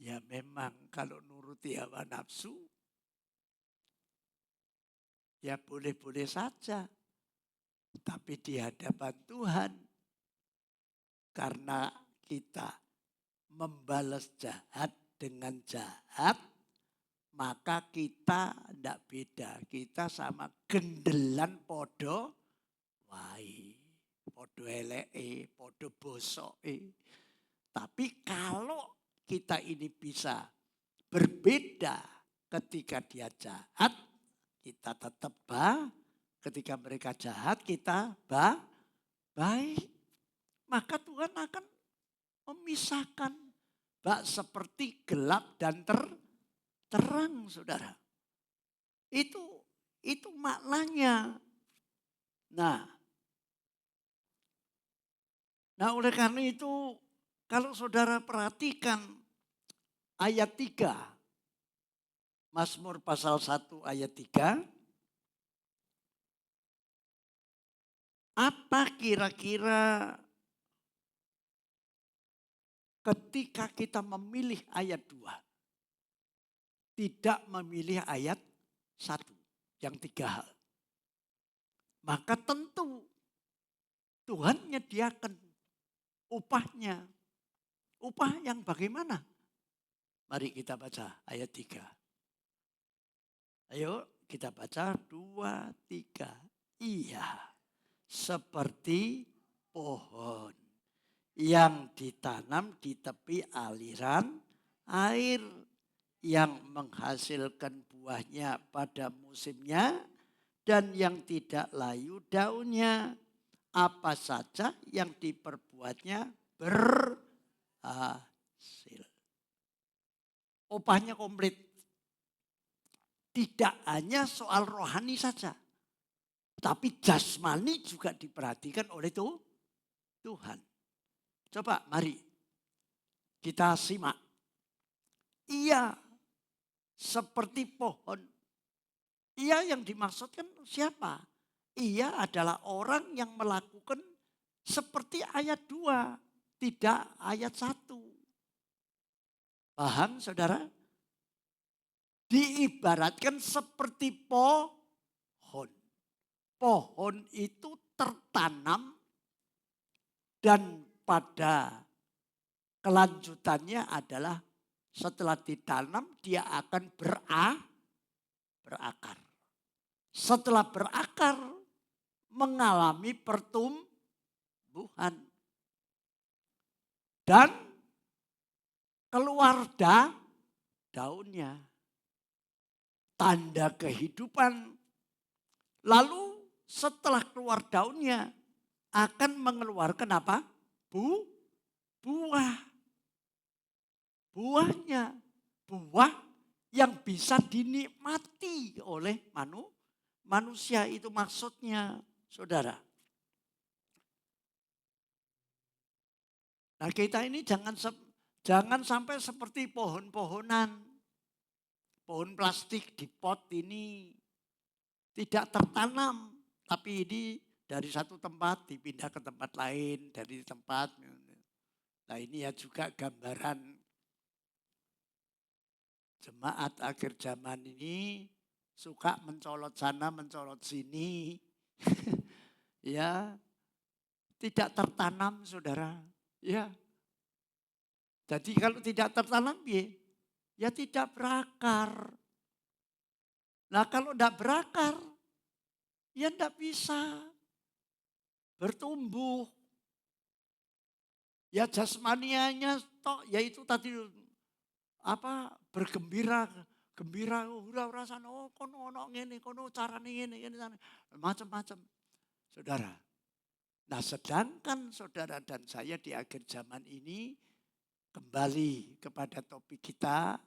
Ya memang kalau nuruti hawa nafsu, ya boleh-boleh saja. Tapi di hadapan Tuhan, karena kita membalas jahat dengan jahat, maka kita tidak beda. Kita sama gendelan podo wai, podo eleke, podo bosoke. Tapi kalau kita ini bisa berbeda ketika dia jahat, kita tetap ketika mereka jahat, kita baik. Maka Tuhan akan memisahkan seperti gelap dan terang, saudara. Itu maknanya. Nah, oleh karena itu kalau saudara perhatikan ayat 3, Mazmur pasal 1 ayat 3, apa kira-kira ketika kita memilih ayat 2, tidak memilih ayat 1, yang 3 hal. Maka tentu Tuhan menyediakan upahnya. Upah yang bagaimana? Mari kita baca ayat 3. Ayo kita baca 2, 3. Iya, seperti pohon yang ditanam di tepi aliran air, yang menghasilkan buahnya pada musimnya dan yang tidak layu daunnya. Apa saja yang diperbuatnya berhasil. Upahnya komplit. Tidak hanya soal rohani saja, tapi jasmani juga diperhatikan oleh Tuhan. Coba mari kita simak. Ia seperti pohon. Ia yang dimaksudkan siapa? Ia adalah orang yang melakukan seperti ayat 2, tidak ayat 1. Paham saudara? Diibaratkan seperti pohon. Pohon itu tertanam dan pada kelanjutannya adalah setelah ditanam dia akan berakar. Setelah berakar mengalami pertumbuhan dan keluar daunnya. Tanda kehidupan. Lalu setelah keluar daunnya akan mengeluarkan apa? Buah. Buahnya. Buah yang bisa dinikmati oleh manusia, itu maksudnya, saudara. Nah, kita ini jangan sampai seperti pohon-pohonan. Pohon plastik di pot ini tidak tertanam, tapi ini dari satu tempat dipindah ke tempat lain, dari tempat. Nah, ini ya juga gambaran jemaat akhir zaman ini suka mencolot sana, mencolot sini. Ya, tidak tertanam, saudara. Ya. Jadi kalau tidak tertanam, ya tidak berakar. Nah, kalau tidak berakar, ya tidak bisa bertumbuh. Ya jasmanianya yaitu tadi bergembira, hura rasane kono ono ngene, kono carane ngene macam-macam. Saudara. Nah, sedangkan saudara dan saya di akhir zaman ini kembali kepada topik kita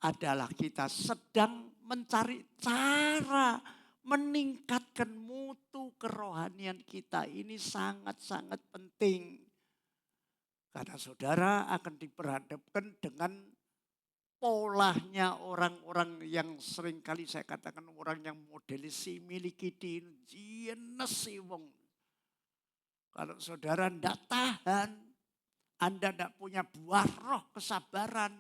adalah kita sedang mencari cara meningkatkan mutu kerohanian kita. Ini sangat-sangat penting. Karena saudara akan diperhadapkan dengan polanya orang-orang yang seringkali saya katakan orang yang model si miliki jinesi wong. Kalau saudara tidak tahan, Anda tidak punya buah roh kesabaran,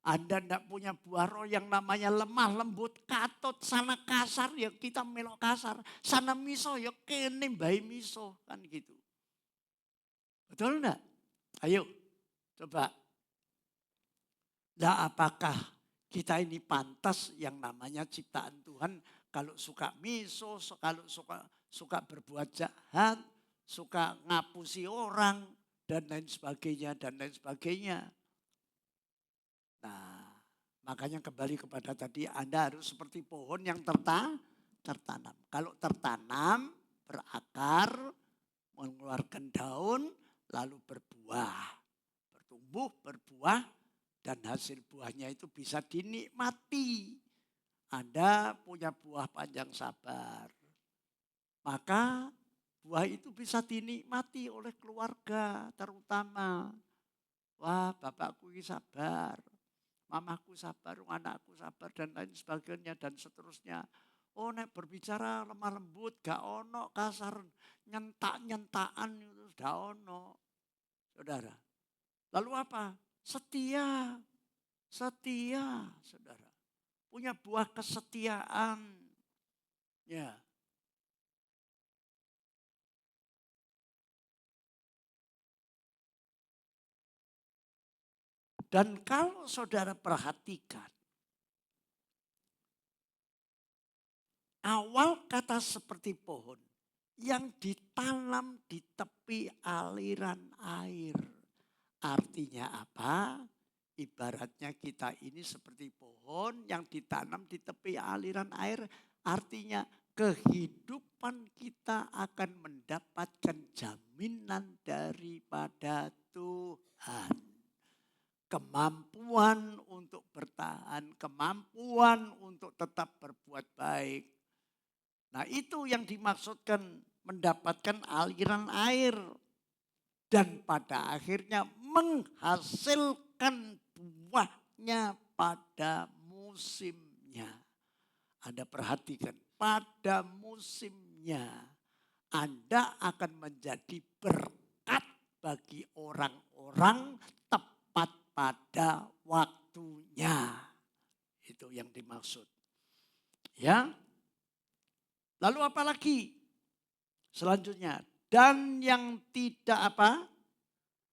Anda tidak punya buah roh yang namanya lemah lembut, katut, sana kasar ya kita melok kasar, sana miso ya kene bayi miso, kan gitu. Betul enggak? Ayo coba. Nah, apakah kita ini pantas yang namanya ciptaan Tuhan kalau suka miso, kalau suka berbuat jahat, suka ngapusi orang dan lain sebagainya dan lain sebagainya. Nah, makanya kembali kepada tadi Anda harus seperti pohon yang tertanam. Kalau tertanam, berakar, mengeluarkan daun, lalu berbuah. Bertumbuh, berbuah, dan hasil buahnya itu bisa dinikmati. Anda punya buah panjang sabar. Maka buah itu bisa dinikmati oleh keluarga terutama. Wah, bapakku ini sabar. Mamaku sabar, anakku sabar, dan lain sebagainya, dan seterusnya. Oh, nek berbicara lemah lembut, gak ono kasar, nyentak-nyentakan itu gak ono. Saudara. Lalu apa? Setia, saudara. Punya buah kesetiaan. Ya. Dan kalau saudara perhatikan, awal kata seperti pohon yang ditanam di tepi aliran air. Artinya apa? Ibaratnya kita ini seperti pohon yang ditanam di tepi aliran air. Artinya kehidupan kita akan mendapatkan jaminan daripada Tuhan. Kemampuan untuk bertahan, kemampuan untuk tetap berbuat baik. Nah, itu yang dimaksudkan mendapatkan aliran air. Dan pada akhirnya menghasilkan buahnya pada musimnya. Anda perhatikan, pada musimnya Anda akan menjadi berkat bagi orang-orang tepat pada waktunya. Itu yang dimaksud. Ya. Lalu apa lagi? Selanjutnya, dan yang tidak apa?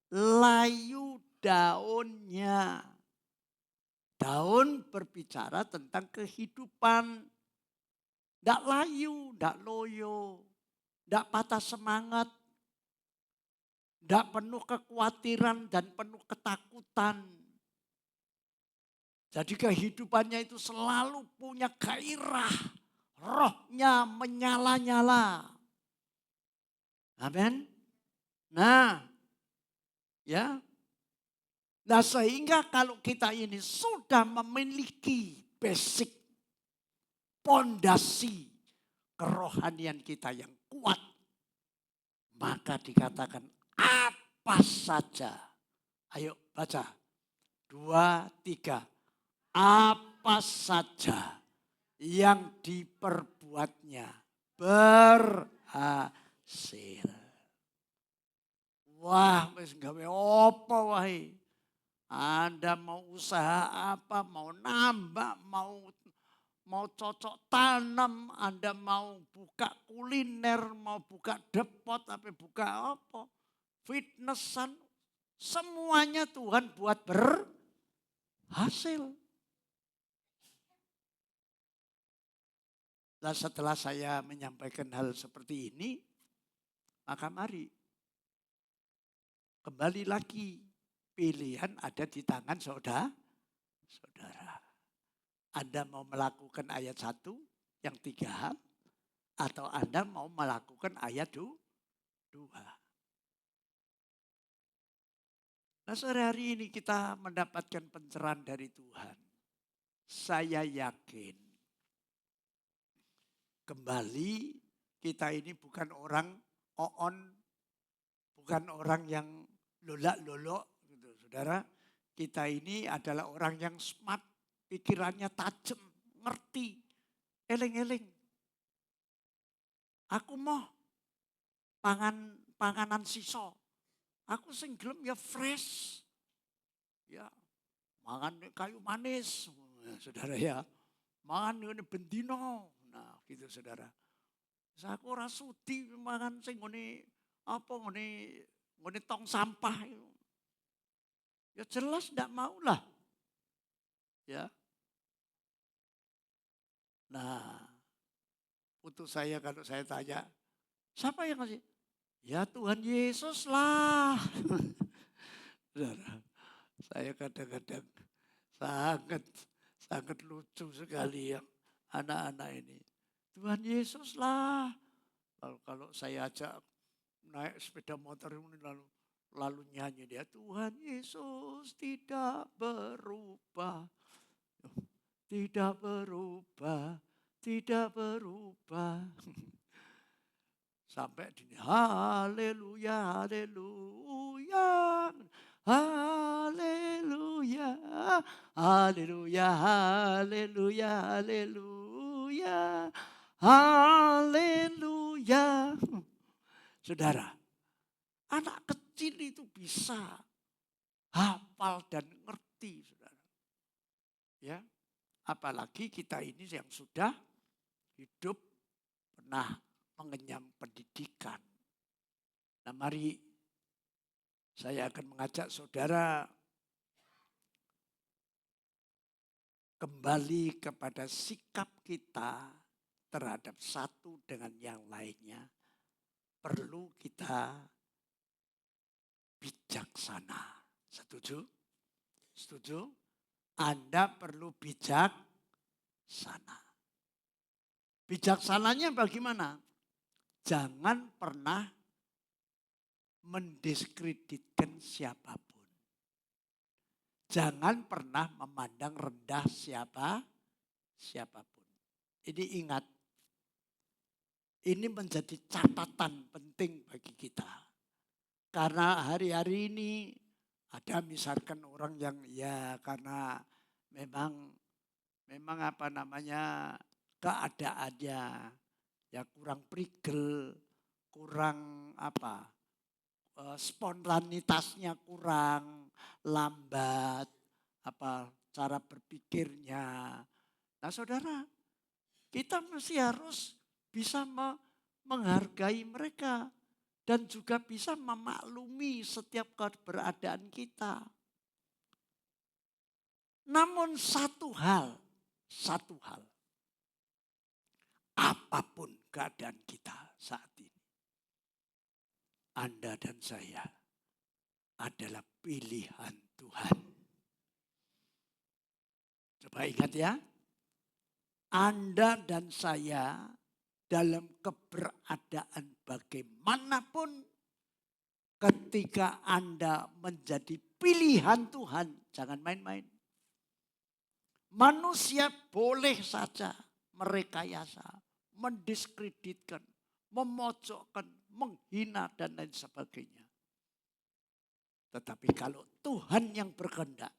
Layu daunnya. Daun berbicara tentang kehidupan. Tidak layu, tidak loyo, tidak patah semangat, tidak penuh kekhawatiran dan penuh ketakutan. Jadi kehidupannya itu selalu punya gairah, rohnya menyala-nyala. Amin. Nah, ya. Nah, sehingga kalau kita ini sudah memiliki basic pondasi kerohanian kita yang kuat, maka dikatakan apa saja. Ayo baca. 2, 3. Apa saja yang diperbuatnya berhasil. Wah, wis gawe apa wae. Anda mau usaha apa, mau nambah, mau cocok tanam, Anda mau buka kuliner, mau buka depot, tapi buka apa, fitnessan, semuanya Tuhan buat berhasil. Nah, setelah saya menyampaikan hal seperti ini, maka mari kembali lagi, pilihan ada di tangan saudara. Anda mau melakukan ayat 1 yang 3 hal, atau Anda mau melakukan ayat 2. 2. Nah, sore hari ini kita mendapatkan pencerahan dari Tuhan. Saya yakin kembali kita ini bukan orang oon, bukan orang yang lolak-lolok gitu, saudara. Kita ini adalah orang yang smart, pikirannya tajam, ngerti, eling-eling. Aku mau panganan siso. Aku sing gelem ya fresh. Ya, mangan kayu manis, saudara ya. Mangan ngene bendino. Nah, gitu saudara. Aku ora sudi mangan sing ngene apa ngene tong sampah itu. Ya jelas ndak maulah. Ya. Nah, putus saya kalau saya tanya, siapa yang ngasih? Ya Tuhan Yesus lah. Saudara, saya kadang-kadang sangat lucu sekali ya anak-anak ini. Tuhan Yesus lah. Lalu kalau saya ajak naik sepeda motor ini lalu nyanyi dia, Tuhan Yesus tidak berubah. Tidak berubah, tidak berubah. Sampai di haleluya, haleluya, haleluya, haleluya, haleluya, haleluya, haleluya. Saudara, anak kecil itu bisa hafal dan ngerti, saudara. Ya, apalagi kita ini yang sudah hidup pernah mengenyam pendidikan. Nah, mari saya akan mengajak saudara kembali kepada sikap kita terhadap satu dengan yang lainnya. Perlu kita bijaksana. Setuju? Setuju? Anda perlu bijaksana. Bijaksananya bagaimana? Jangan pernah mendiskreditkan siapapun. Jangan pernah memandang rendah siapapun. Ini ingat, ini menjadi catatan penting bagi kita. Karena hari-hari ini ada misalkan orang yang ya karena memang apa namanya keadaannya ya kurang prigel, kurang apa, spontanitasnya kurang, lambat, apa cara berpikirnya. Nah saudara, kita mesti harus bisa menghargai mereka dan juga bisa memaklumi setiap keberadaan kita. Namun satu hal, apapun keadaan kita saat ini, Anda dan saya adalah pilihan Tuhan. Coba ingat ya, Anda dan saya dalam keberadaan bagaimanapun, ketika Anda menjadi pilihan Tuhan, jangan main-main. Manusia boleh saja merekayasa, mendiskreditkan, memojokkan, menghina dan lain sebagainya. Tetapi kalau Tuhan yang berkehendak,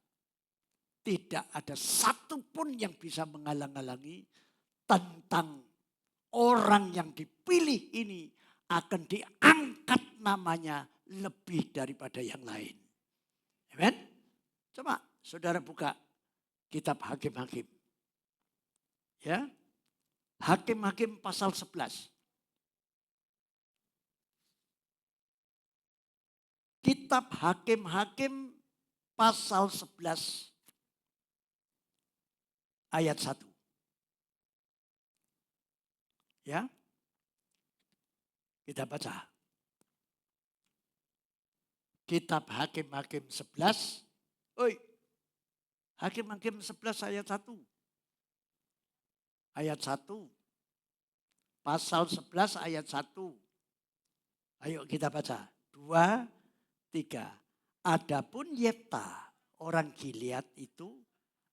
tidak ada satupun yang bisa menghalang-halangi tentang orang yang dipilih ini akan diangkat namanya lebih daripada yang lain. Amen? Coba saudara buka kitab Hakim-Hakim. Ya. Hakim-Hakim pasal 11. Kitab Hakim-Hakim pasal 11 ayat 1. Ya. Kita baca. Kitab Hakim-Hakim 11. Hakim-Hakim 11 ayat 1. Ayat 1. Pasal 11 ayat 1. Ayo kita baca. 2, 3. Adapun Yefta, orang Gilead itu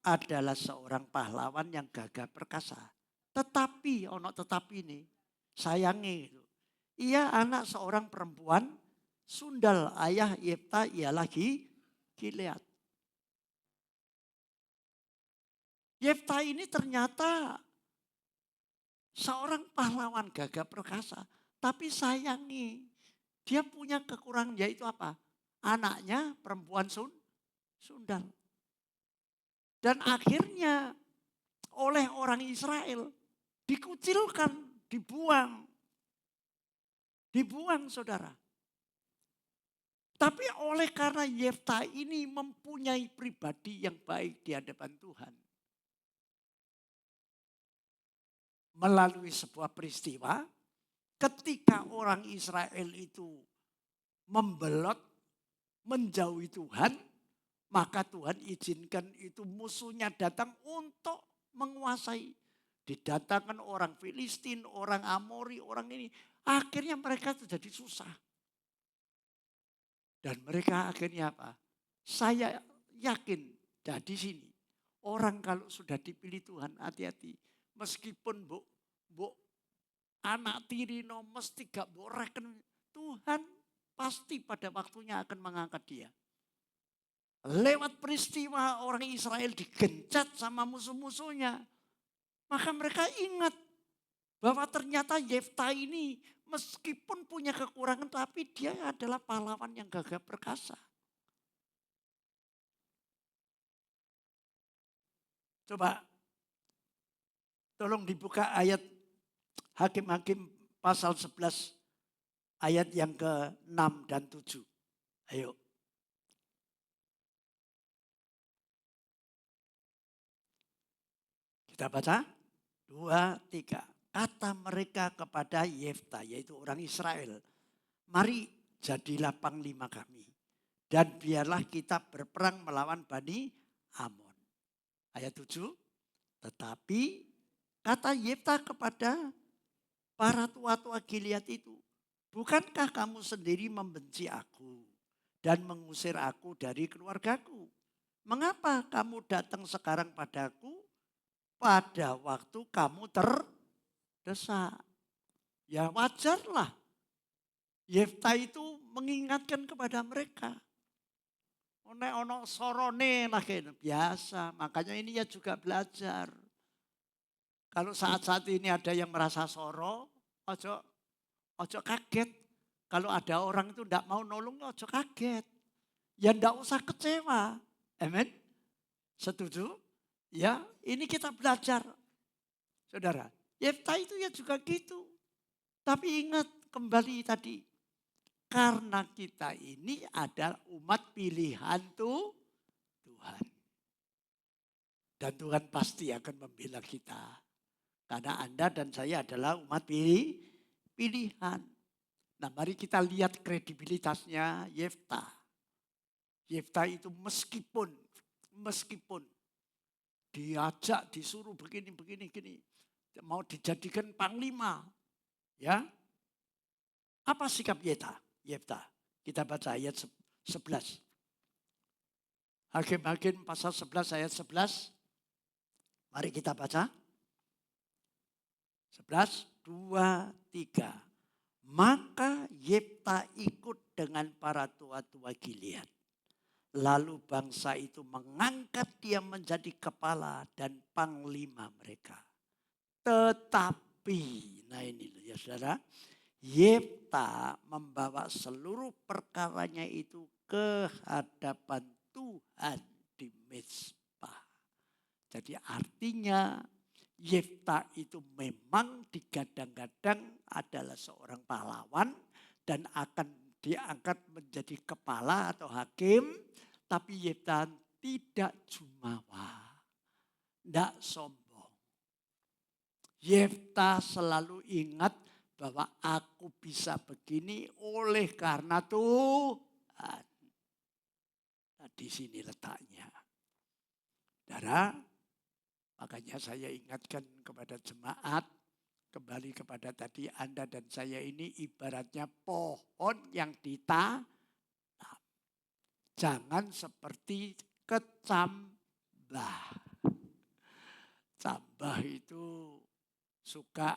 adalah seorang pahlawan yang gagah perkasa. Tetapi, tetapi ini, sayangi itu. Ia anak seorang perempuan sundal, ayah Yefta ialah Gilead. Yefta ini ternyata seorang pahlawan gagah perkasa. Tapi sayangi, dia punya kekurangan, yaitu apa? Anaknya perempuan sundal. Dan akhirnya oleh orang Israel dikucilkan, dibuang. Dibuang saudara. Tapi oleh karena Yefta ini mempunyai pribadi yang baik di hadapan Tuhan. Melalui sebuah peristiwa, ketika orang Israel itu membelot, menjauhi Tuhan, maka Tuhan izinkan itu musuhnya datang untuk menguasai. Didatangkan orang Filistin, orang Amori, orang ini. Akhirnya mereka itu jadi susah. Dan mereka akhirnya apa? Saya yakin di sini. Orang kalau sudah dipilih Tuhan, hati-hati. Meskipun bu anak tirino mesti gak boreken. Tuhan pasti pada waktunya akan mengangkat dia. Lewat peristiwa orang Israel digencat sama musuh-musuhnya. Maka mereka ingat bahwa ternyata Yefta ini meskipun punya kekurangan tapi dia adalah pahlawan yang gagah perkasa. Coba tolong dibuka ayat Hakim-Hakim pasal 11 ayat yang ke-6 dan 7. Ayo. Kita baca. 2, 3. Kata mereka kepada Yefta, yaitu orang Israel. Mari jadilah panglima kami. Dan biarlah kita berperang melawan Bani Amon. Ayat 7. Tetapi kata Yefta kepada para tua-tua Gilead itu. Bukankah kamu sendiri membenci aku dan mengusir aku dari keluargaku? Mengapa kamu datang sekarang padaku pada waktu kamu terdesak? Ya wajarlah. Yefta itu mengingatkan kepada mereka. Ono sorone lah biasa. Makanya ini ya juga belajar. Kalau saat-saat ini ada yang merasa soro, ojo kaget. Kalau ada orang itu tidak mau nolong, ojo kaget. Ya tidak usah kecewa. Amin. Setuju? Ya, ini kita belajar. Saudara, Yefta itu ya juga gitu. Tapi ingat kembali tadi. Karena kita ini adalah umat pilihan Tuhan. Dan Tuhan pasti akan membela kita. Karena Anda dan saya adalah umat pilihan. Nah mari kita lihat kredibilitasnya Yefta. Yefta itu meskipun diajak, disuruh begini, mau dijadikan panglima. Ya, apa sikap Yefta? Kita baca ayat 11. Hakim-Hakim pasal 11 ayat 11. Mari kita baca. 11, 2, 3. Maka Yefta ikut dengan para tua-tua Gilead. Lalu bangsa itu mengangkat dia menjadi kepala dan panglima mereka. Tetapi, nah ini ya saudara, Yefta membawa seluruh perkaranya itu ke hadapan Tuhan di Mizpah. Jadi artinya Yefta itu memang digadang-gadang adalah seorang pahlawan dan akan diangkat menjadi kepala atau hakim. Tapi Yefta tidak jumawa, tidak sombong. Yefta selalu ingat bahwa aku bisa begini oleh karena Tuhan. Nah, di sini letaknya. Saudara, makanya saya ingatkan kepada jemaat, kembali kembali kepada tadi, Anda dan saya ini ibaratnya pohon yang ditanam. Jangan seperti kecambah. Cambah itu suka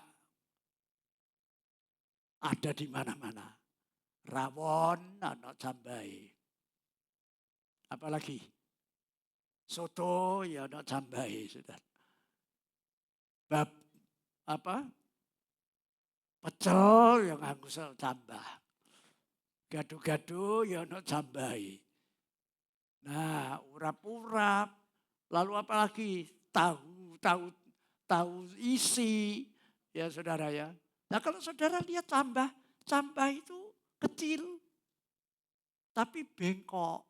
ada di mana-mana. Rawon, anak cambai. Apalagi soto, ya anak cambai. Bab apa? Pecel yang nganggo tambah. Gado-gado ya anak cambai. Nah, urap-urap. Lalu apalagi tahu isi, ya saudara ya. Nah kalau saudara lihat cambah itu kecil, tapi bengkok.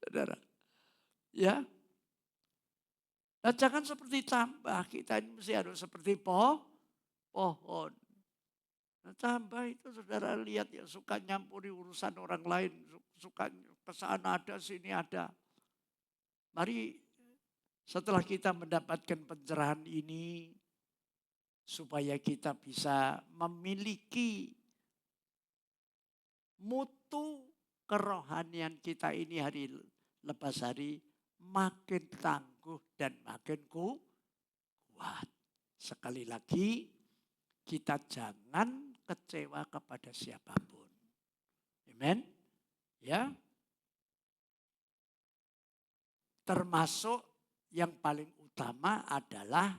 Saudara, ya. Nah jangan seperti cambah, kita ini mesti harus seperti pohon. Nah, cambah itu saudara lihat ya suka nyampuri urusan orang lain, suka kesana ada sini ada. Mari setelah kita mendapatkan pencerahan ini, supaya kita bisa memiliki mutu kerohanian kita ini hari lepas hari makin tangguh dan makin kuat. Sekali lagi, kita jangan kecewa kepada siapapun. Amen. Ya. Termasuk yang paling utama adalah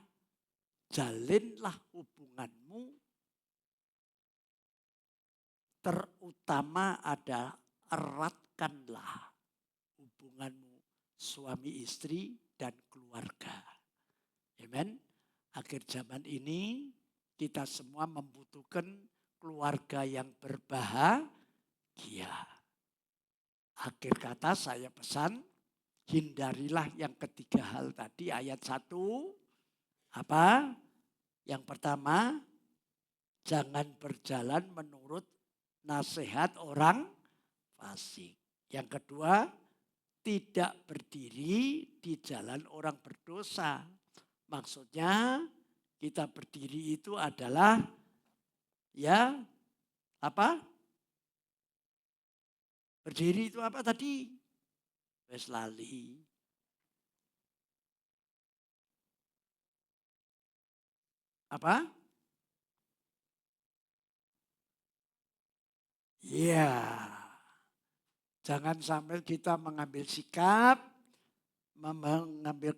jalinlah hubunganmu, terutama adalah eratkanlah hubunganmu suami istri dan keluarga. Amen. Akhir zaman ini kita semua membutuhkan keluarga yang berbahagia. Akhir kata saya pesan, hindarilah yang ketiga hal tadi ayat 1. Apa? Yang pertama, jangan berjalan menurut nasihat orang fasik. Yang kedua, tidak berdiri di jalan orang berdosa. Maksudnya kita berdiri itu adalah ya apa? Berdiri itu apa tadi? Wes lali. Apa? Ya. Jangan sampai kita mengambil sikap, mengambil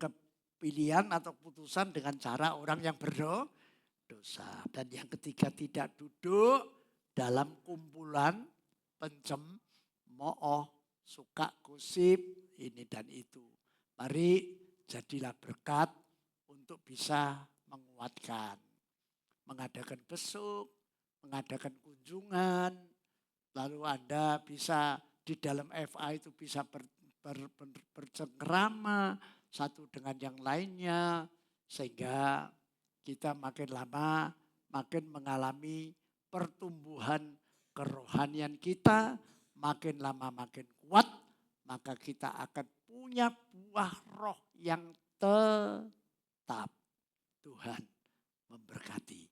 pilihan atau putusan dengan cara orang yang berdosa. Dan yang ketiga, tidak duduk dalam kumpulan pencemooh, suka gosip, ini dan itu. Mari jadilah berkat untuk bisa menguatkan. Mengadakan besuk, mengadakan kunjungan, lalu Anda bisa di dalam FA itu bisa bercengkrama satu dengan yang lainnya. Sehingga kita makin lama makin mengalami pertumbuhan kerohanian kita. Makin lama makin kuat. Maka kita akan punya buah roh yang tetap. Tuhan memberkati.